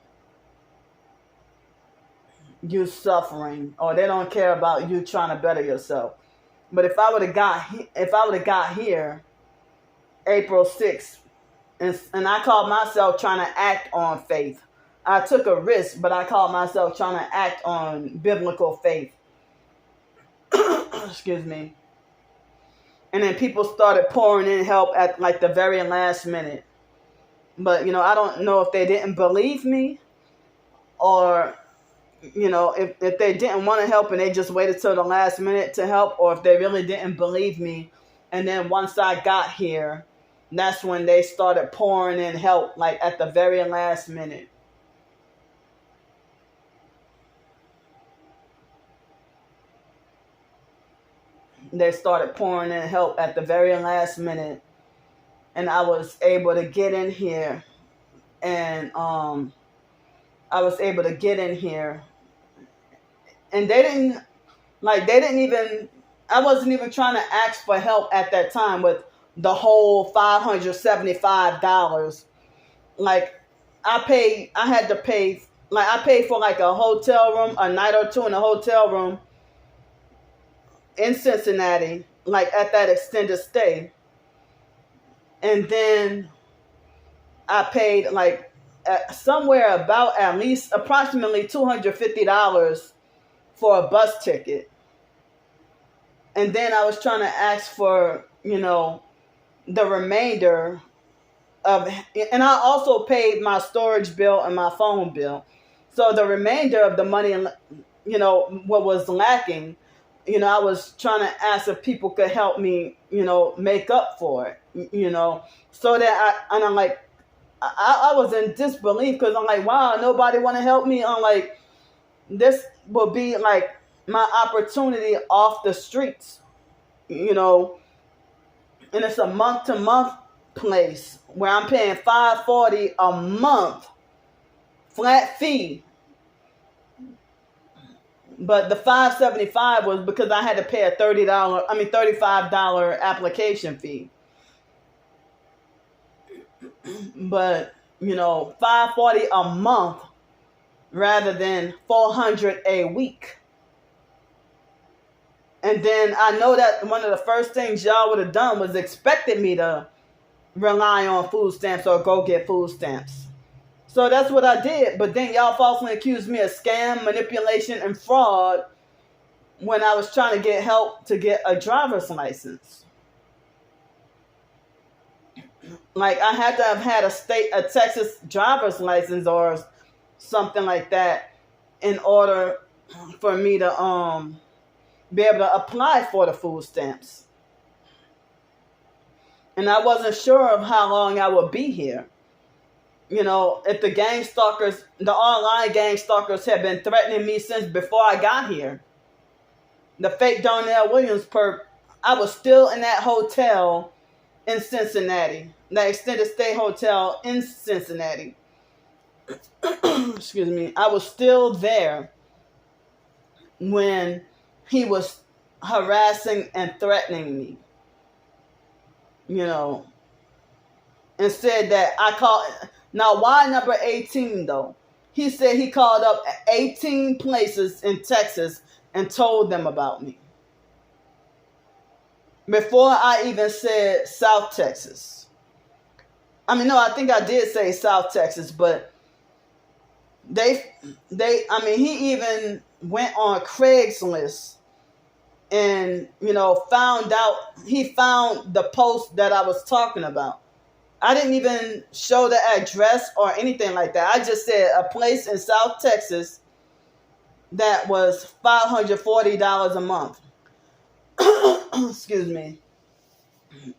you suffering, or they don't care about you trying to better yourself. But if I would have got here April 6th, and I called myself trying to act on faith. I took a risk, but I called myself trying to act on biblical faith. Excuse me. And then people started pouring in help at like the very last minute. But I don't know if they didn't believe me, or if they didn't want to help and they just waited till the last minute to help, or if they really didn't believe me. And then once I got here, that's when they started pouring in help, like at the very last minute. They started pouring in help at the very last minute. And I was able to get in here. And I was able to get in here. And they didn't even, I wasn't even trying to ask for help at that time with the whole $575. Like I had to pay, like I paid for like a hotel room, a night or two in a hotel room in Cincinnati, like at that extended stay. And then I paid like somewhere about at least approximately $250 for a bus ticket. And then I was trying to ask for, the remainder of, and I also paid my storage bill and my phone bill. So the remainder of the money, what was lacking, I was trying to ask if people could help me, make up for it, so that I'm like, I was in disbelief, because I'm like, wow, nobody want to help me. I'm like, this will be like my opportunity off the streets, and it's a month-to-month place where I'm paying $540 a month flat fee. But the $575 was because I had to pay a $35 application fee. But $540 a month rather than $400 a week. And then I know that one of the first things y'all would have done was expected me to rely on food stamps or go get food stamps. So that's what I did. But then y'all falsely accused me of scam, manipulation, and fraud when I was trying to get help to get a driver's license. Like I had to have had a Texas driver's license or something like that in order for me to be able to apply for the food stamps. And I wasn't sure of how long I would be here. If the online gang stalkers had been threatening me since before I got here. The fake Darnell Williams perp, I was still in that hotel in Cincinnati, that extended stay hotel in Cincinnati. Excuse me. I was still there when he was harassing and threatening me, you know, and said that I called. Now, why number 18 though? He said he called up 18 places in Texas and told them about me. Before I even said South Texas. I mean, no, I think I did say South Texas, but he even went on Craigslist and, he found the post that I was talking about. I didn't even show the address or anything like that. I just said a place in South Texas that was $540 a month. Excuse me.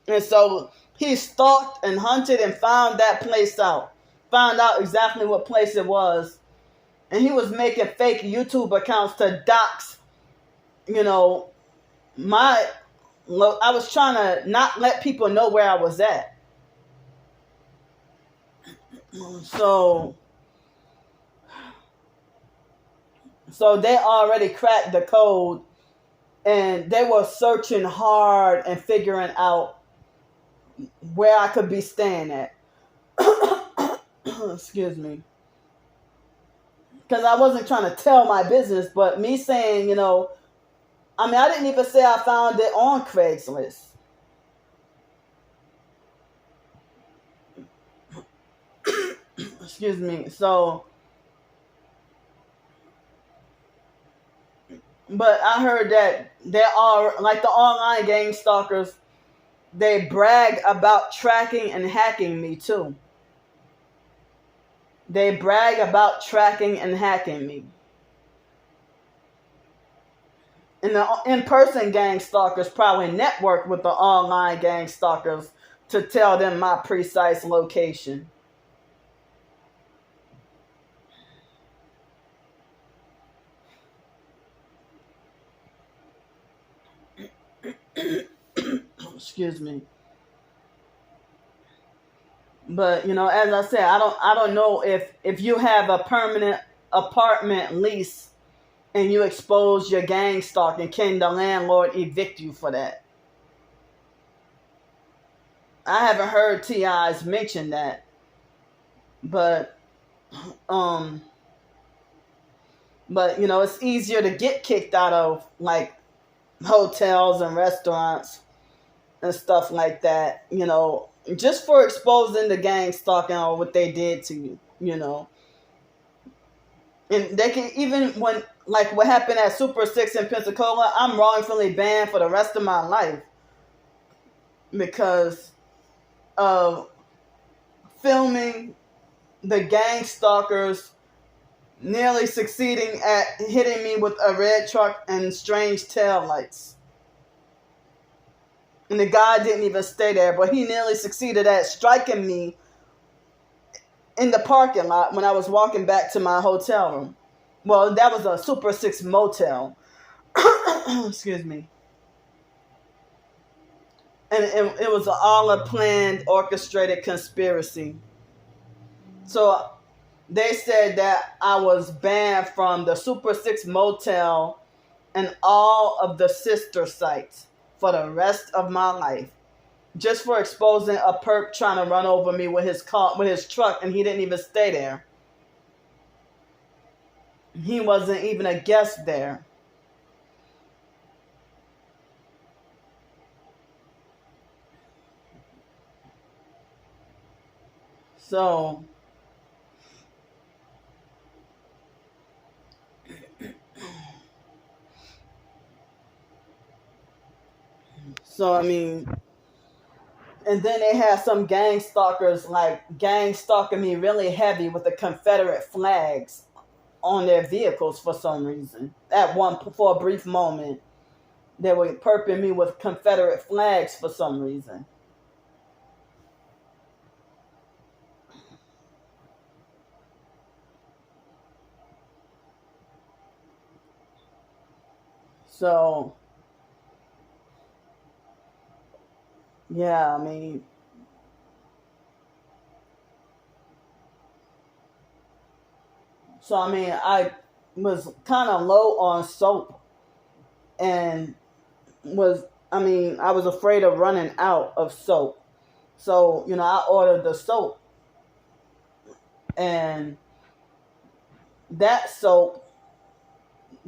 And so he stalked and hunted and found that place out. Found out exactly what place it was. And he was making fake YouTube accounts to dox, I was trying to not let people know where I was at. So they already cracked the code, and they were searching hard and figuring out where I could be staying at. Excuse me. Because I wasn't trying to tell my business, but me saying, I didn't even say I found it on Craigslist. Excuse me. So, but I heard that there are, like the online gang stalkers, they brag about tracking and hacking me too. They brag about tracking and hacking me. And the in-person gang stalkers probably network with the online gang stalkers to tell them my precise location. Excuse me. But as I said, I don't know if you have a permanent apartment lease and you expose your gang stalking, can the landlord evict you for that? I haven't heard T.I.'s mention that, but it's easier to get kicked out of like hotels and restaurants and stuff like that, just for exposing the gang stalking or what they did to you, And they can, even when, like what happened at Super 6 in Pensacola, I'm wrongfully banned for the rest of my life because of filming the gang stalkers nearly succeeding at hitting me with a red truck and strange tail lights. And the guy didn't even stay there, but he nearly succeeded at striking me in the parking lot when I was walking back to my hotel room. Well, that was a Super 6 motel. Excuse me. And it was all a planned, orchestrated conspiracy. So they said that I was banned from the Super 6 motel and all of the sister sites for the rest of my life, just for exposing a perp trying to run over me with his truck, and he didn't even stay there. He wasn't even a guest there. So and then they had some gang stalkers gang stalking me really heavy with the Confederate flags on their vehicles for some reason. For a brief moment, they were perping me with Confederate flags for some reason. So, yeah, I was kind of low on soap, and was, I mean, I was afraid of running out of soap. So, I ordered the soap, and that soap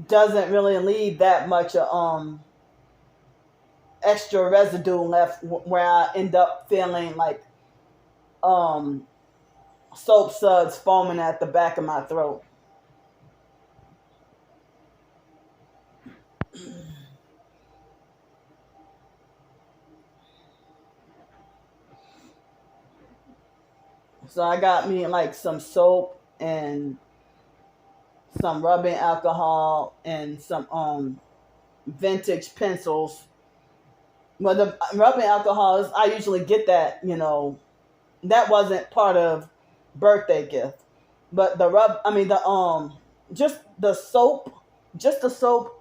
doesn't really leave that much extra residue left, where I end up feeling like um soap suds foaming at the back of my throat. So I got me like some soap and some rubbing alcohol and some vintage pencils. Well, the rubbing alcohol is, I usually get that, that wasn't part of birthday gift. But I mean the just the soap,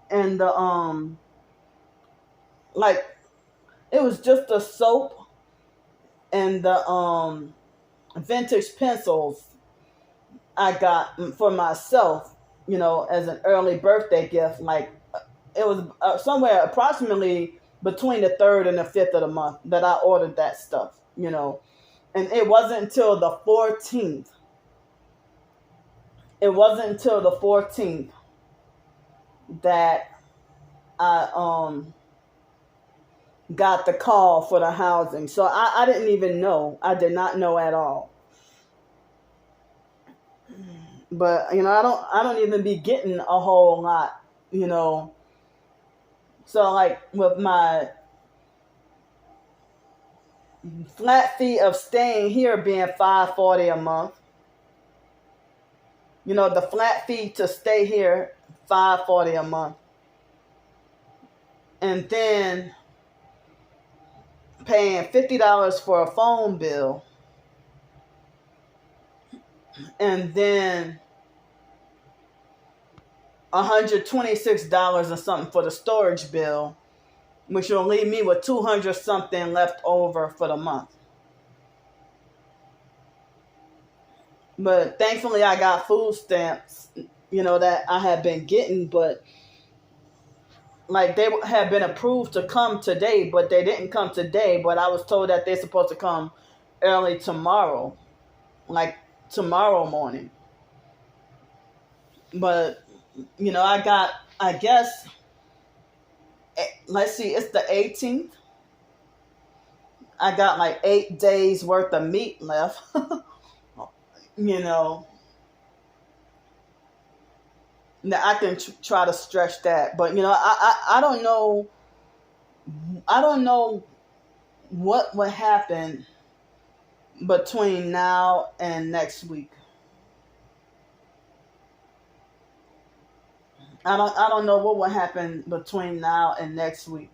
and the like it was just the soap and the vintage pencils I got for myself, as an early birthday gift. Like, it was somewhere approximately between the 3rd and the 5th of the month that I ordered that stuff, and it wasn't until the 14th. It wasn't until the 14th that I got the call for the housing. So I didn't even know. I did not know at all. But I don't even be getting a whole lot, So like with my flat fee of staying here being $540 a month, the flat fee to stay here, $540 a month, and then paying $50 for a phone bill, and then $126 or something for the storage bill, which will leave me with 200 something left over for the month. But thankfully I got food stamps, that I had been getting, but like they had been approved to come today, but they didn't come today. But I was told that they're supposed to come early tomorrow, like tomorrow morning. But I got, I guess, let's see, it's the 18th. I got like 8 days worth of meat left. Now I can try to stretch that, but I don't know. I don't know what would happen between now and next week. I don't know what will happen between now and next week.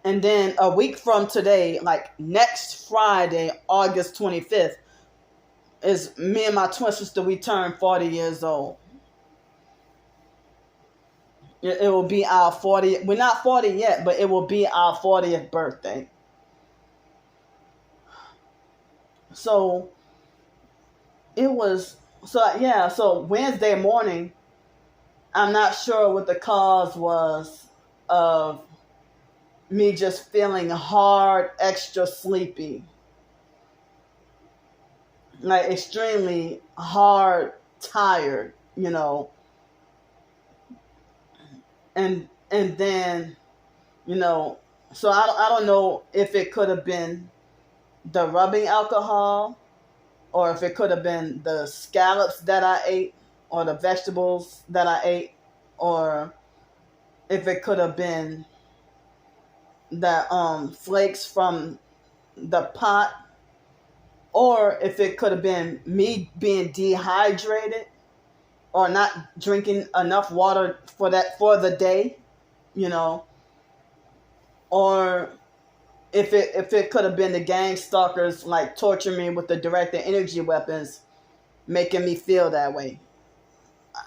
And then a week from today, like next Friday, August 25th, is me and my twin sister, we turn 40 years old. It will be our 40th. We're not 40 yet, but it will be our 40th birthday. So it was, so Wednesday morning, I'm not sure what the cause was of me just feeling hard, extra sleepy. Like extremely hard, tired, and then, so I don't know if it could have been the rubbing alcohol, or if it could have been the scallops that I ate, or the vegetables that I ate, or if it could have been the flakes from the pot, or if it could have been me being dehydrated or not drinking enough water for the day, or if it could have been the gang stalkers like torturing me with the directed energy weapons, making me feel that way.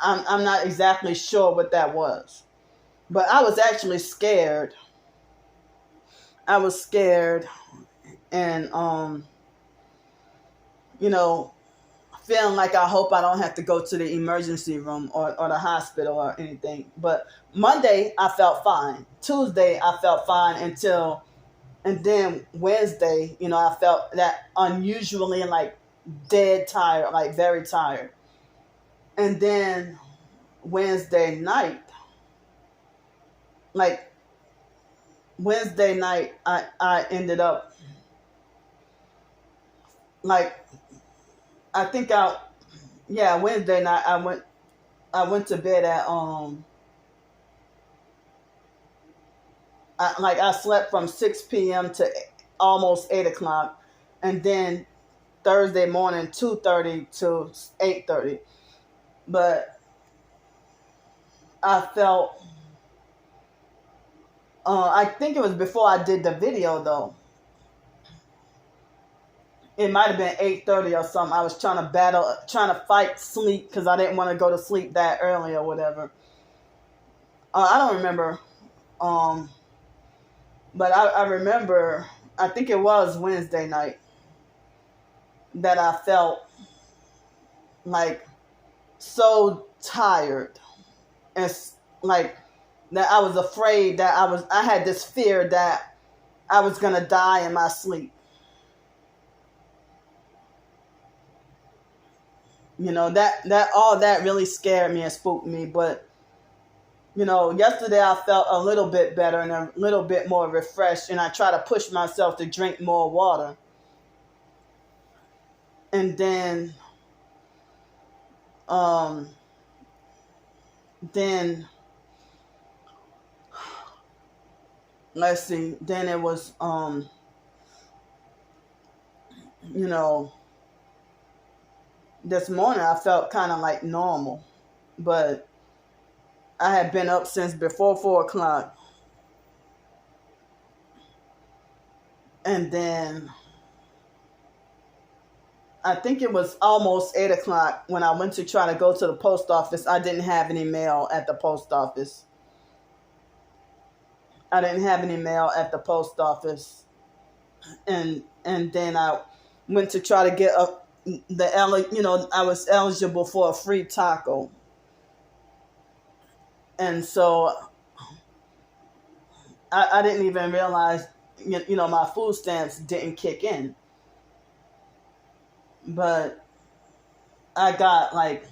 I'm not exactly sure what that was, but I was actually scared. I was scared, and feeling like I hope I don't have to go to the emergency room or the hospital or anything. But Monday I felt fine. Tuesday I felt fine and then Wednesday, I felt that unusually like dead tired, like very tired. And then Wednesday night, like Wednesday night, I ended up like I think I yeah Wednesday night I went to bed at I slept from 6 p.m. to almost 8 o'clock, and then Thursday morning 2:30 to 8:30. But I felt I think it was before I did the video though. It might have been 8:30 or something. I was trying to fight sleep because I didn't want to go to sleep that early or whatever. I don't remember. Um, but I remember. I think it was Wednesday night that I felt like so tired and like that I was afraid that I had this fear that I was gonna die in my sleep. That all that really scared me and spooked me. But yesterday I felt a little bit better and a little bit more refreshed, and I try to push myself to drink more water. And um then let's see, then it was you know this morning I felt kind of like normal, but I had been up since before 4 o'clock, and then I think it was almost 8 o'clock when I went to try to go to the post office. I didn't have any mail at the post office. I didn't have any mail at the post office, and then I went to try to get I was eligible for a free taco, and so I didn't even realize my food stamps didn't kick in, but I got like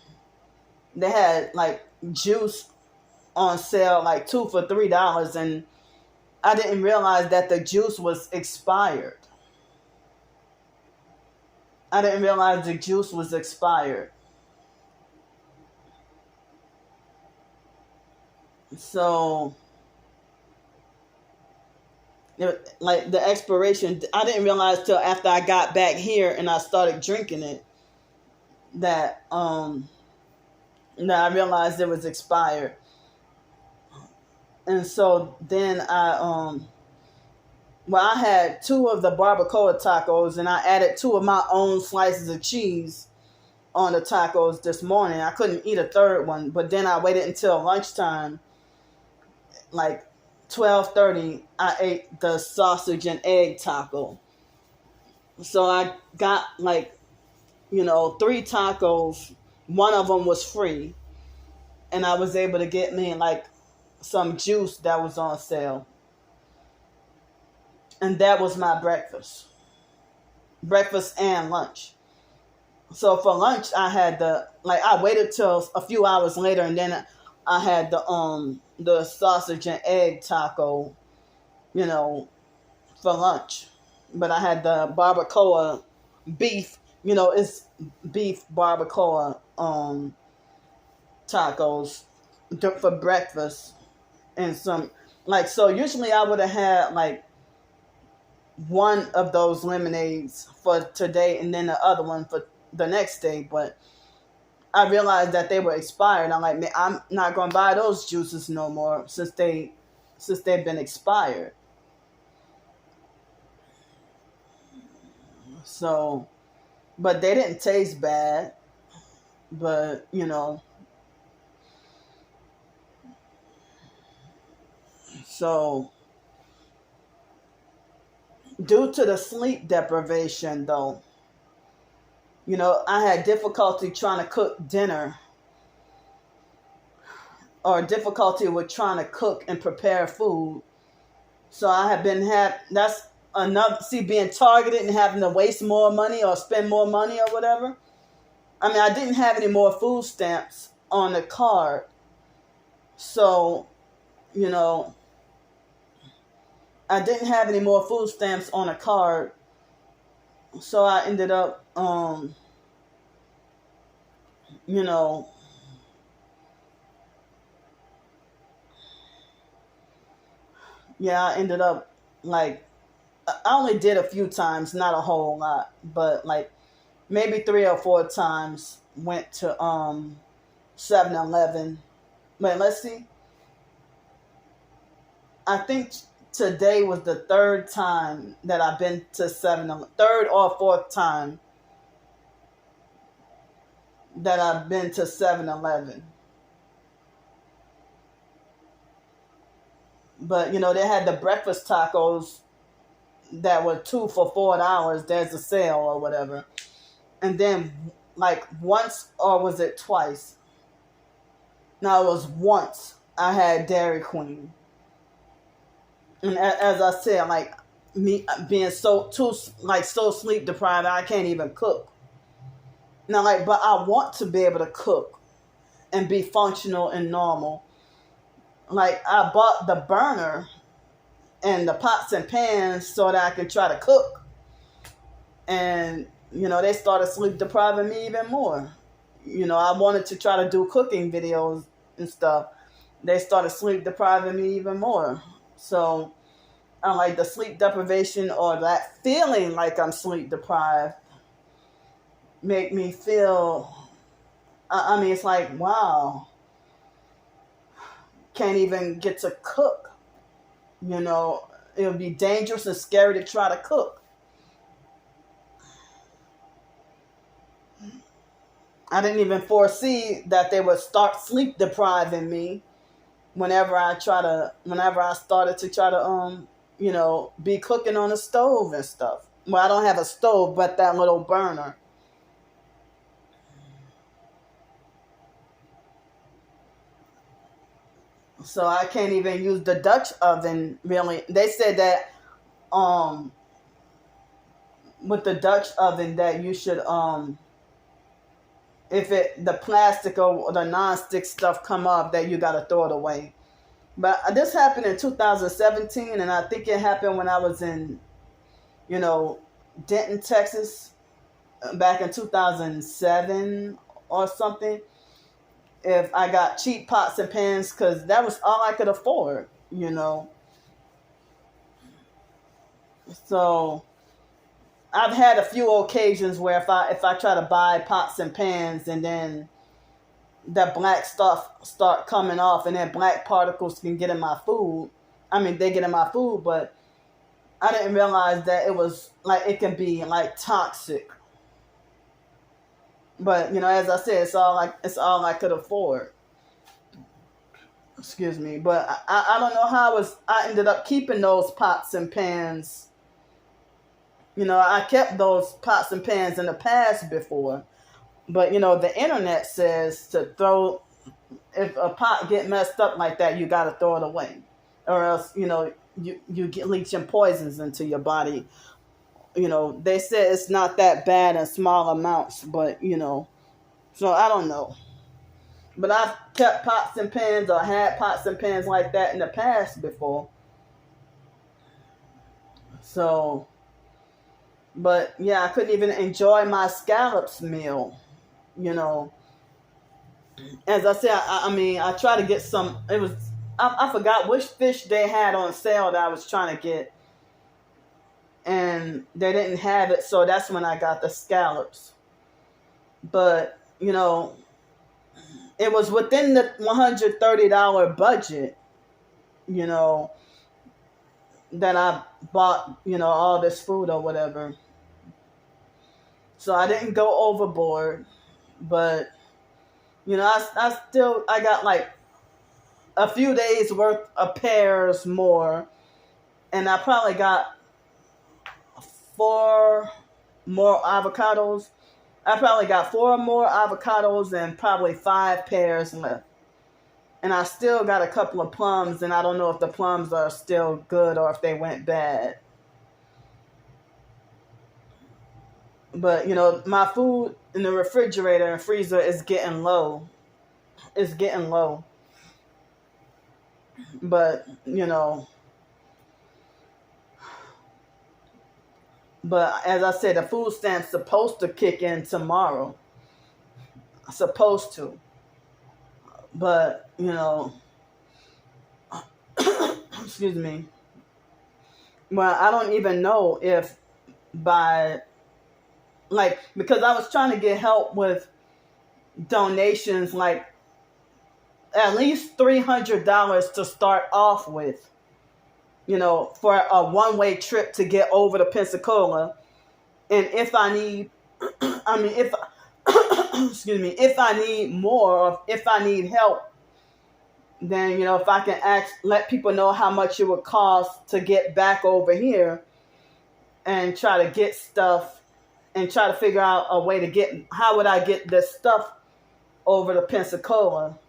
they had like juice on sale, like two for $3, and I didn't realize that the juice was expired. I didn't realize the juice was expired. So, like the expiration, I didn't realize till after I got back here and I started drinking it that that I realized it was expired. And so then I had two of the barbacoa tacos, and I added two of my own slices of cheese on the tacos this morning. I couldn't eat a third one, but then I waited until lunchtime, like 12:30. I ate the sausage and egg taco. So I got like, three tacos. One of them was free, and I was able to get me like some juice that was on sale. And that was my breakfast and lunch. So for lunch, I had I waited till a few hours later, and then I had the sausage and egg taco, for lunch. But I had the barbacoa beef, it's beef barbacoa tacos for breakfast, and some so usually I would have had like one of those lemonades for today and then the other one for the next day, but I realized that they were expired. I'm like, man, I'm not gonna buy those juices no more since they've been expired. So, but they didn't taste bad, but so due to the sleep deprivation though, I had difficulty trying to cook dinner, or difficulty with trying to cook and prepare food. So I have been that's another, see, being targeted and having to waste more money or spend more money or whatever. I mean, I didn't have any more food stamps on the card. So, you know, I didn't have any more food stamps on a card. So I ended up, you know, yeah, I ended up like, I only did a few times, not a whole lot, but like maybe 3 or 4 times went to 7-Eleven. Wait, let's see. I think today was the third time that I've been to 7-Eleven. Third or fourth time that I've been to 7-Eleven. But they had the breakfast tacos that were 2 for $4. There's a sale or whatever. And then like once, or was it twice? No, it was once I had Dairy Queen. And as I said, like me being so sleep deprived, I can't even cook. Now, like, but I want to be able to cook and be functional and normal. Like, I bought the burner and the pots and pans so that I could try to cook. And, they started sleep depriving me even more. I wanted to try to do cooking videos and stuff. They started sleep depriving me even more. So, I'm like, the sleep deprivation, or that feeling like I'm sleep deprived, make me feel, I mean, it's like, wow, can't even get to cook. It would be dangerous and scary to try to cook. I didn't even foresee that they would start sleep depriving me whenever I started to try to, be cooking on a stove and stuff. Well, I don't have a stove, but that little burner. So I can't even use the Dutch oven, really. They said that with the Dutch oven that you should, if the plastic or the non-stick stuff come up, that you got to throw it away. But this happened in 2017, and I think it happened when I was in, Denton, Texas, back in 2007 or something. If I got cheap pots and pans, because that was all I could afford, So I've had a few occasions where if I try to buy pots and pans, and then that black stuff start coming off, and then black particles can get in my food. I mean, they get in my food, but I didn't realize that it was like, it can be like toxic. But as I said, it's all I could afford. Excuse me, but I don't know how I ended up keeping those pots and pans. I kept those pots and pans in the past before, but the internet says if a pot get messed up like that, you got to throw it away, or else you get leaching poisons into your body. They say it's not that bad in small amounts, but so I don't know. But I've kept pots and pans, or had pots and pans like that in the past before. So, but yeah, I couldn't even enjoy my scallops meal. As I said, I tried to get some. I forgot which fish they had on sale that I was trying to get, and they didn't have it, so that's when I got the scallops. But it was within the $130 budget, that I bought, all this food or whatever. So I didn't go overboard, but I got like a few days worth of pears more, and I probably got 4 more avocados. I probably got 4 more avocados and probably 5 pears left. And I still got a couple of plums, and I don't know if the plums are still good or if they went bad. But, my food in the refrigerator and freezer is getting low. It's getting low. But, but as I said, the food stamp's supposed to kick in tomorrow. Supposed to. But, excuse me. Well, I don't even know if because I was trying to get help with donations, at least $300 to start off with, for a one-way trip to get over to Pensacola. And if I need, excuse me, if I need more, or if I need help, then, if I can let people know how much it would cost to get back over here and try to get stuff and try to figure out a way to how would I get this stuff over to Pensacola.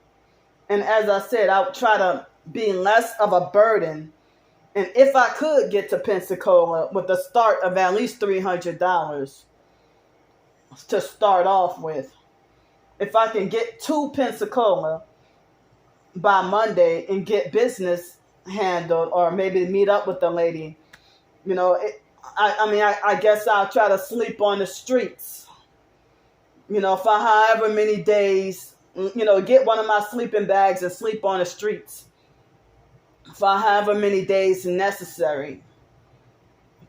And as I said, I would try to be less of a burden. And if I could get to Pensacola with a start of at least $300 to start off with, if I can get to Pensacola by Monday and get business handled, or maybe meet up with the lady, I guess I'll try to sleep on the streets, for however many days, get one of my sleeping bags and sleep on the streets for however many days necessary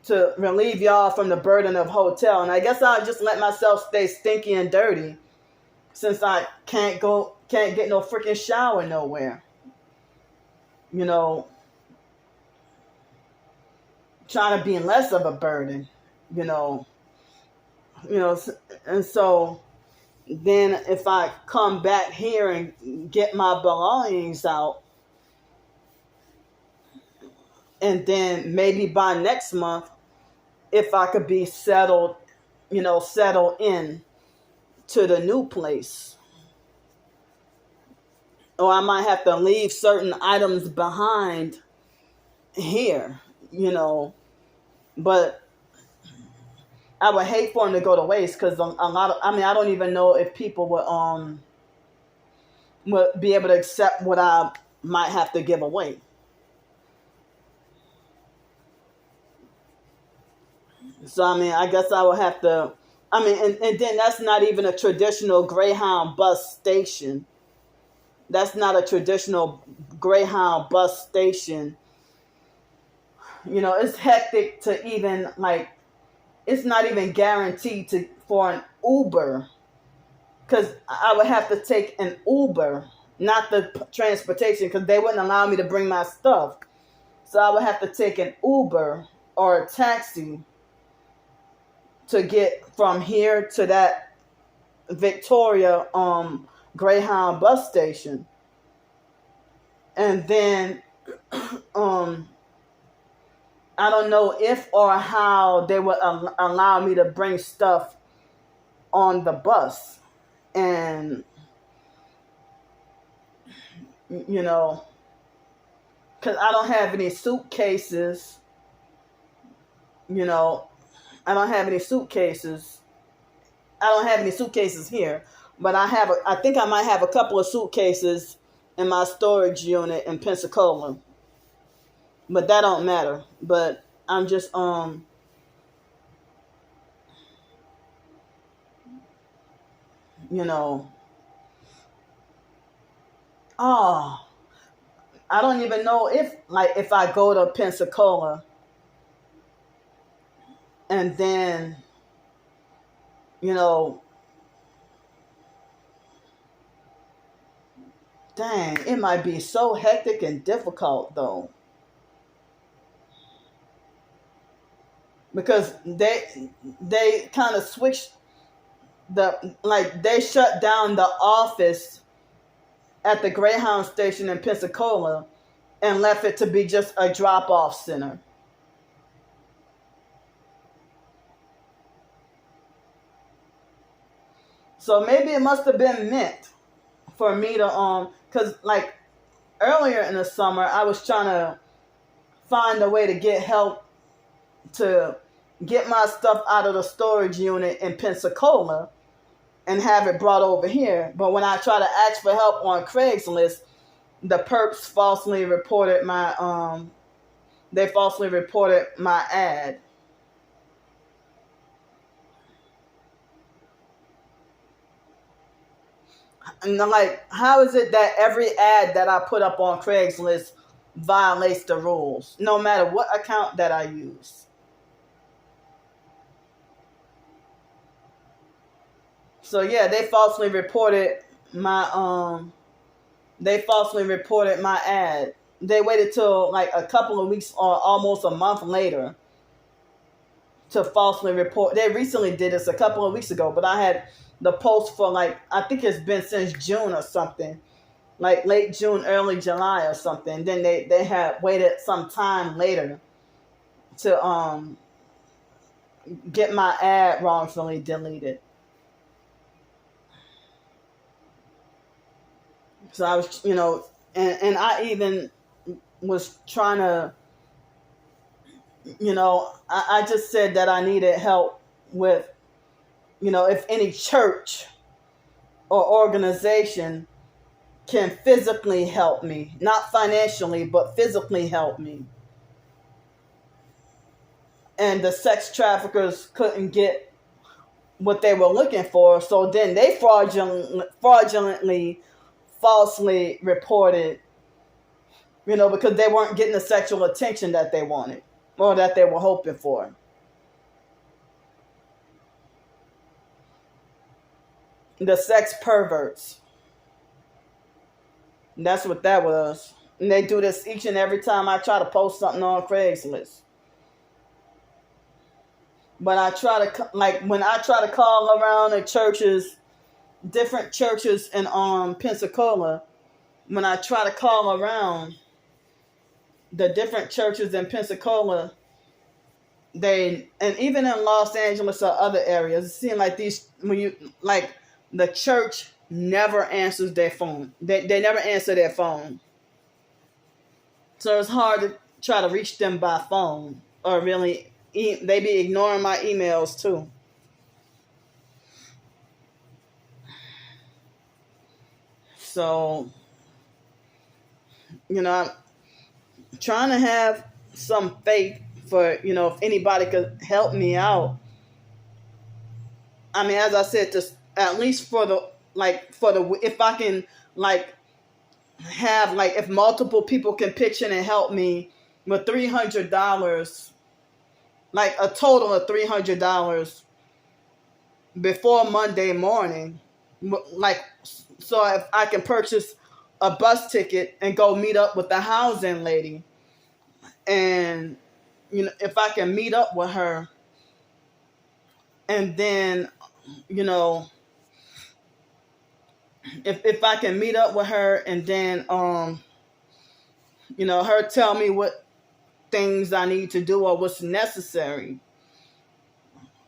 to relieve y'all from the burden of hotel. And I guess I'll just let myself stay stinky and dirty since I can't get no freaking shower nowhere. Trying to be less of a burden, and so then if I come back here and get my belongings out, and then maybe by next month, if I could be settled in to the new place. Or I might have to leave certain items behind here, but I would hate for them to go to waste, because a lot of, I don't even know if people would be able to accept what I might have to give away. So, I guess I would have to, and then that's not even a traditional Greyhound bus station. That's not a traditional Greyhound bus station. It's hectic to even, it's not even guaranteed for an Uber, because I would have to take an Uber, not the transportation, because they wouldn't allow me to bring my stuff. So I would have to take an Uber or a taxi to get from here to that Victoria Greyhound bus station. And then I don't know if or how they would allow me to bring stuff on the bus. And, because I don't have any suitcases, I don't have any suitcases. I don't have any suitcases here, but I think I might have a couple of suitcases in my storage unit in Pensacola. But that don't matter. But I'm just I don't even know if I go to Pensacola and then dang, it might be so hectic and difficult though. Because they kind of switched they shut down the office at the Greyhound station in Pensacola and left it to be just a drop-off center. So maybe it must have been meant for me to cuz like earlier in the summer I was trying to find a way to get help to get my stuff out of the storage unit in Pensacola and have it brought over here. But when I try to ask for help on Craigslist, the perps falsely reported my they falsely reported my ad. And I'm like, how is it that every ad that I put up on Craigslist violates the rules, no matter what account that I use? So yeah, they falsely reported my ad. They waited till like a couple of weeks or almost a month later to falsely report. They recently did this a couple of weeks ago, but I had the post for like, I think it's been since June or something, like late June, early July or something. Then they had waited some time later to get my ad wrongfully deleted. So I was, and I even was trying to, I just said that I needed help with, if any church or organization can physically help me, not financially, but physically help me. And the sex traffickers couldn't get what they were looking for, so then they fraudulently, falsely reported, because they weren't getting the sexual attention that they wanted or that they were hoping for. The sex perverts. That's what that was. And they do this each and every time I try to post something on Craigslist. But I try to, like, when I try to call around the churches, different churches in Pensacola, when I try to call around the different churches in Pensacola, and even in Los Angeles or other areas, it seems like the church never answers their phone. They never answer their phone. So it's hard to try to reach them by phone, or really, they be ignoring my emails too. So, I'm trying to have some faith for, if anybody could help me out. I mean, as I said, just at least if I can, like, have, like, if multiple people can pitch in and help me with $300, like a total of $300 before Monday morning, like, so if I can purchase a bus ticket and go meet up with the housing lady, and if I can meet up with her, and then if I can meet up with her, and then her tell me what things I need to do or what's necessary,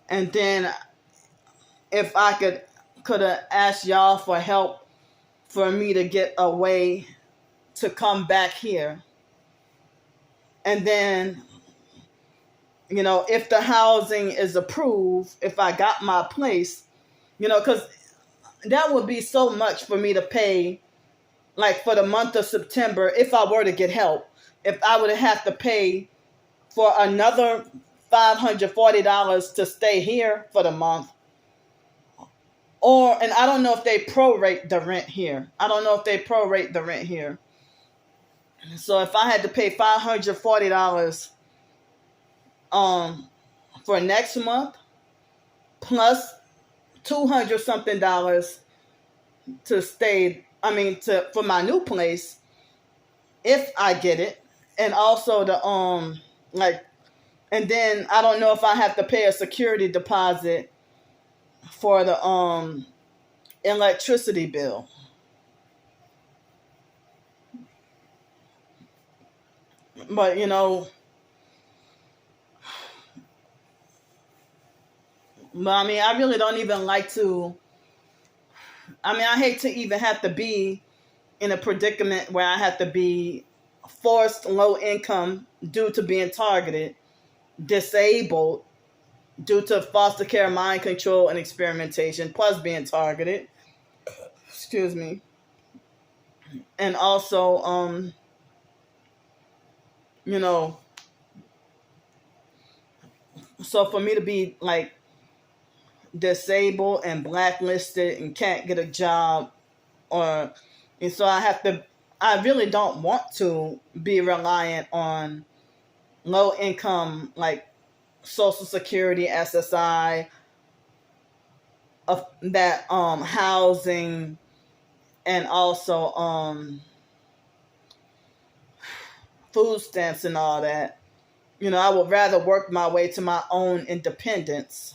and then if I could have asked y'all for help for me to get a way to come back here. And then, if the housing is approved, if I got my place, because that would be so much for me to pay, like, for the month of September, if I were to get help, if I would have to pay for another $540 to stay here for the month. And I don't know if they prorate the rent here. So if I had to pay $540 for next month, plus $200 something to stay, for my new place, if I get it, and also and then I don't know if I have to pay a security deposit for the electricity bill. But I really don't even like to I mean, I hate to even have to be in a predicament where I have to be forced low income due to being targeted, disabled due to foster care, mind control, and experimentation, plus being targeted. Excuse me. And also, you know, so for me to be like disabled and blacklisted and can't get a job, or, and so I really don't want to be reliant on low income, like Social Security, SSI, of that housing, and also food stamps and all that. I would rather work my way to my own independence.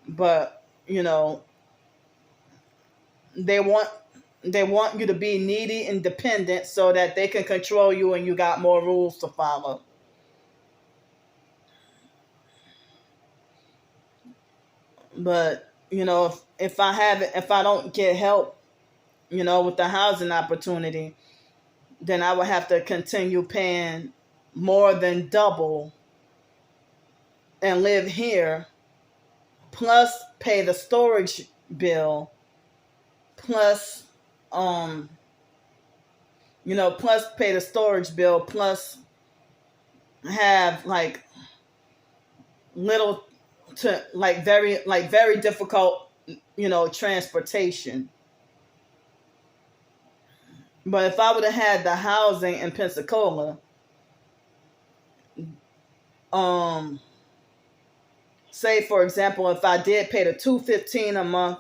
But, they want they want you to be needy and dependent so that they can control you and you got more rules to follow. But, if I don't get help, with the housing opportunity, then I would have to continue paying more than double and live here, plus pay the storage bill, plus plus pay the storage bill, plus have like little to very difficult, transportation. But if I would have had the housing in Pensacola, say for example, if I did pay the $215 a month,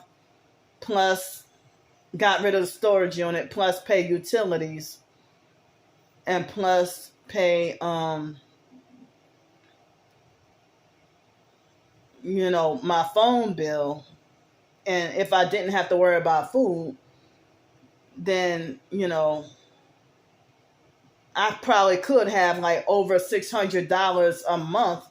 plus got rid of the storage unit, plus pay utilities, and plus pay my phone bill, and if I didn't have to worry about food, then I probably could have like over $600 a month.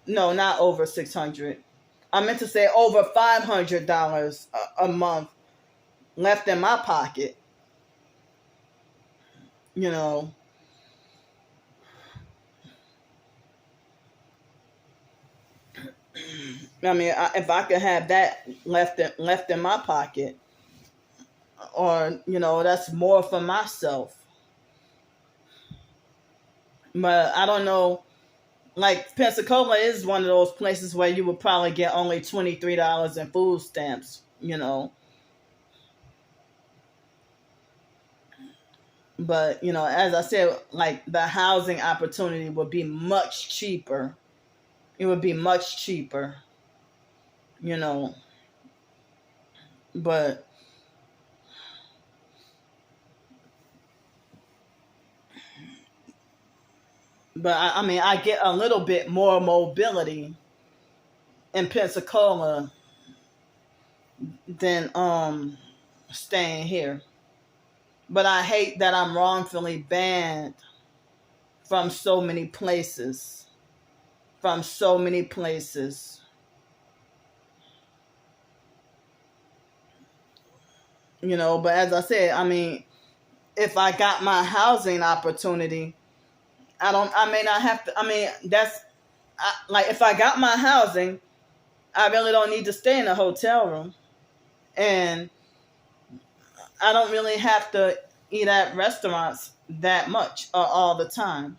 No, not over 600. I meant to say over $500 a month left in my pocket. I mean, if I could have that left in my pocket, or that's more for myself. But I don't know. Like Pensacola is one of those places where you would probably get only $23 in food stamps. But as I said, like the housing opportunity would be much cheaper. It would be much cheaper. But I mean, I get a little bit more mobility in Pensacola than staying here. But I hate that I'm wrongfully banned from so many places. From so many places. But as I said, I mean, if I got my housing opportunity, I may not have to, I mean, like if I got my housing, I really don't need to stay in a hotel room. And I don't really have to eat at restaurants that much all the time.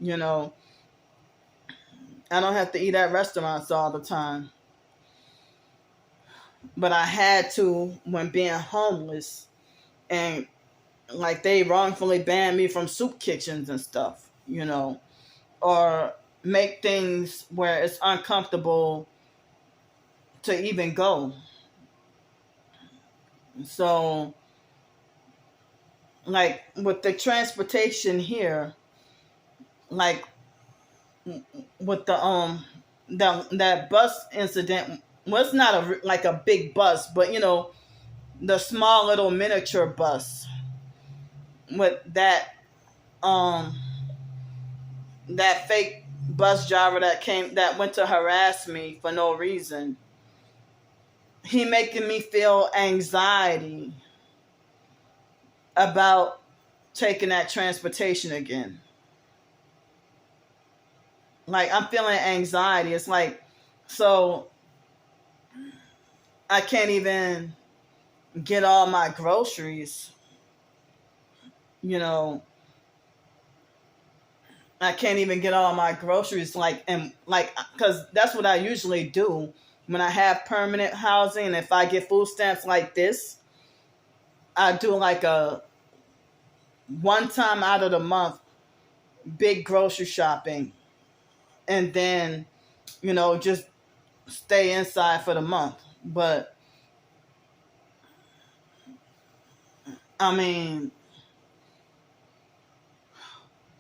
I don't have to eat at restaurants all the time. But I had to when being homeless, and like they wrongfully banned me from soup kitchens and stuff, or make things where it's uncomfortable to even go. So, like with the transportation here, like with that bus incident, well, it's not like a big bus, but the small little miniature bus with that fake bus driver that went to harass me for no reason. he making me feel anxiety about taking that transportation again. Like, I'm feeling anxiety. It's like, so I can't even get all my groceries, you know. I can't even get all my groceries, like, and like, because that's what I usually do when I have permanent housing. If I get food stamps like this, I do like a one time out of the month big grocery shopping, and then, just stay inside for the month. But I mean,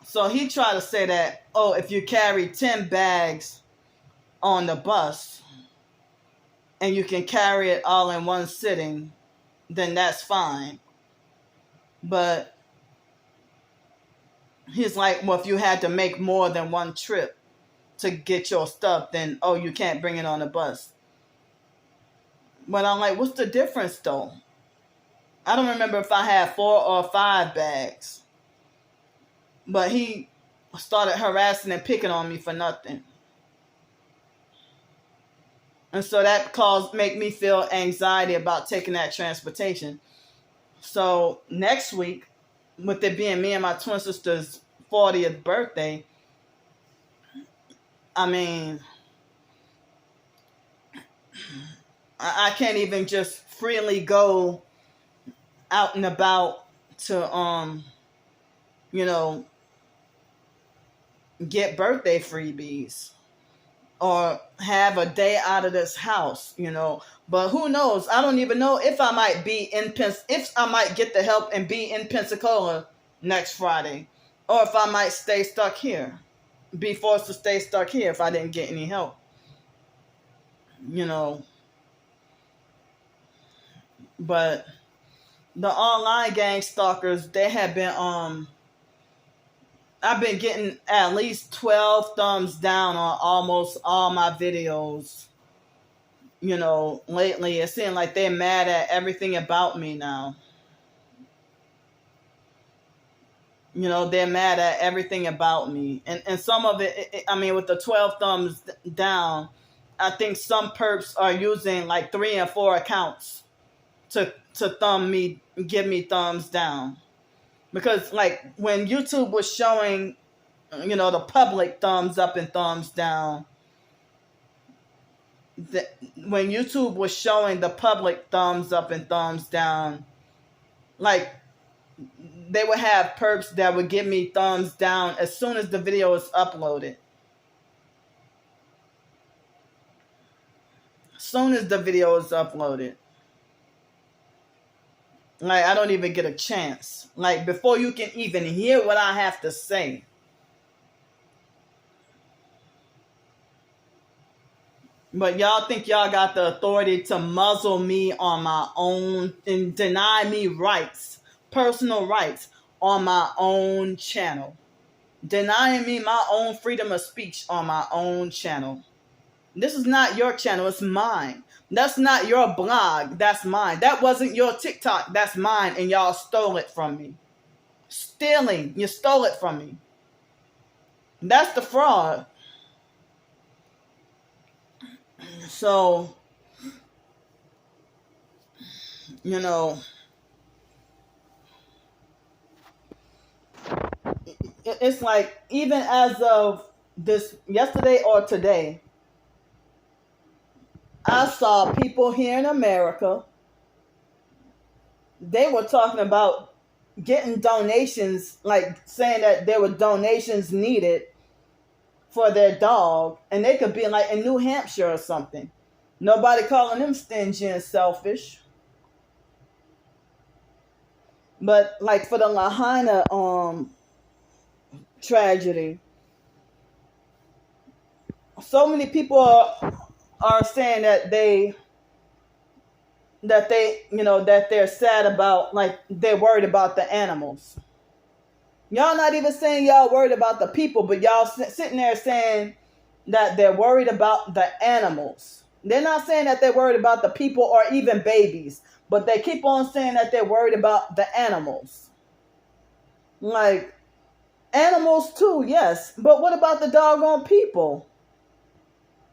so he tried to say that, oh, if you carry 10 bags on the bus and you can carry it all in one sitting, then that's fine. But he's like, well, if you had to make more than one trip to get your stuff, then, oh, you can't bring it on the bus. But I'm like, what's the difference though? I don't remember if I had 4 or 5 bags. But he started harassing and picking on me for nothing. And so that make me feel anxiety about taking that transportation. So next week, with it being me and my twin sister's 40th birthday, I mean, I can't even just freely go out and about to, get birthday freebies or have a day out of this house, But who knows? I don't even know if I might be if I might get the help and be in Pensacola next Friday, or if I might stay stuck here, be forced to stay stuck here if I didn't get any help, But the online gang stalkers, they have been I've been getting at least 12 thumbs down on almost all my videos. Lately it seems like they're mad at everything about me now. They're mad at everything about me. And some of it, I mean, with the 12 thumbs down, I think some perps are using like 3 and 4 accounts to give me thumbs down. Because like when YouTube was showing, the public thumbs up and thumbs down, when YouTube was showing the public thumbs up and thumbs down, like they would have perps that would give me thumbs down as soon as the video is uploaded. As soon as the video is uploaded. Like, I don't even get a chance. Like, before you can even hear what I have to say. But y'all think y'all got the authority to muzzle me on my own and deny me rights, personal rights, on my own channel. Denying me my own freedom of speech on my own channel. This is not your channel, it's mine. That's not your blog, that's mine. That wasn't your TikTok, that's mine, and y'all stole it from me. Stealing, you stole it from me. That's the fraud. So, it's like, even as of this, yesterday or today, I saw people here in America, they were talking about getting donations, like saying that there were donations needed for their dog, and they could be like in New Hampshire or something. Nobody calling them stingy and selfish. But like for the Lahaina tragedy, so many people are saying that that they're sad about, like they're worried about the animals. Y'all not even saying y'all worried about the people, but y'all sitting there saying that they're worried about the animals. They're not saying that they're worried about the people or even babies, but they keep on saying that they're worried about the animals. Like, animals too, yes, but what about the doggone people?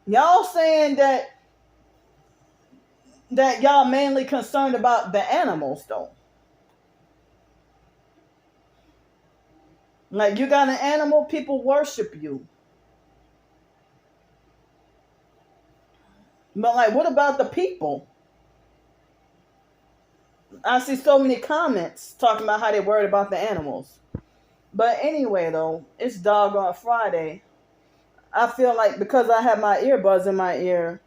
Y'all saying that y'all mainly concerned about the animals though. Like, you got an animal, people worship you. But like, what about the people? I see so many comments talking about how they worried about the animals. But anyway though, it's doggone Friday. I feel like because I have my earbuds in my ear,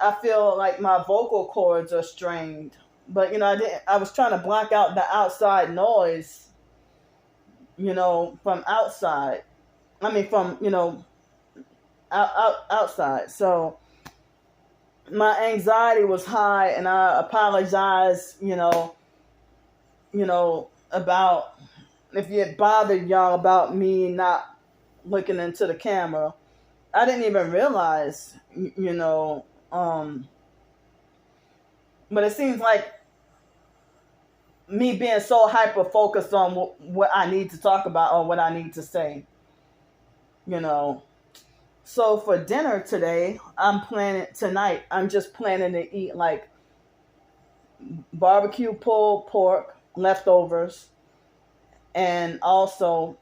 I feel like my vocal cords are strained. But I was trying to block out the outside noise, from outside. I mean, from outside. So my anxiety was high, and I apologize, about if it bothered y'all about me not looking into the camera. I didn't even realize, but it seems like me being so hyper focused on what I need to talk about or what I need to say, So for dinner today, I'm just planning to eat like barbecue pulled pork, leftovers, and also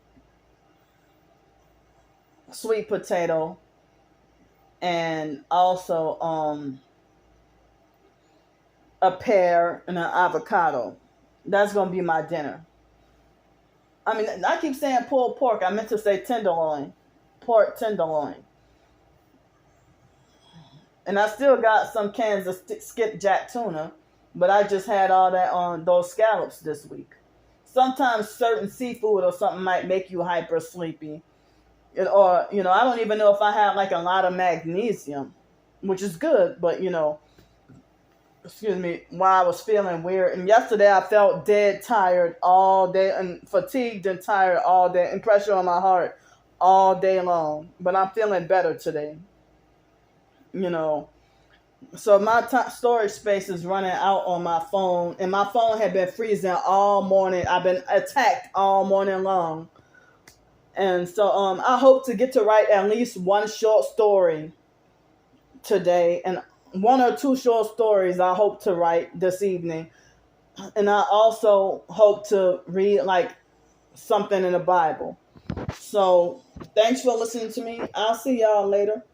sweet potato, and also a pear and an avocado. That's gonna be my dinner. I mean, I keep saying pulled pork. I meant to say tenderloin, pork tenderloin. And I still got some cans of skipjack tuna, but I just had all that on those scallops this week. Sometimes certain seafood or something might make you hyper sleepy. Or, I don't even know if I have like a lot of magnesium, which is good, but, excuse me, while I was feeling weird. And yesterday I felt dead tired all day and fatigued and tired all day and pressure on my heart all day long. But I'm feeling better today. So my storage space is running out on my phone, and my phone had been freezing all morning. I've been attacked all morning long. And so I hope to get to write at least one short story today, and one or two short stories I hope to write this evening. And I also hope to read like something in the Bible. So thanks for listening to me. I'll see y'all later.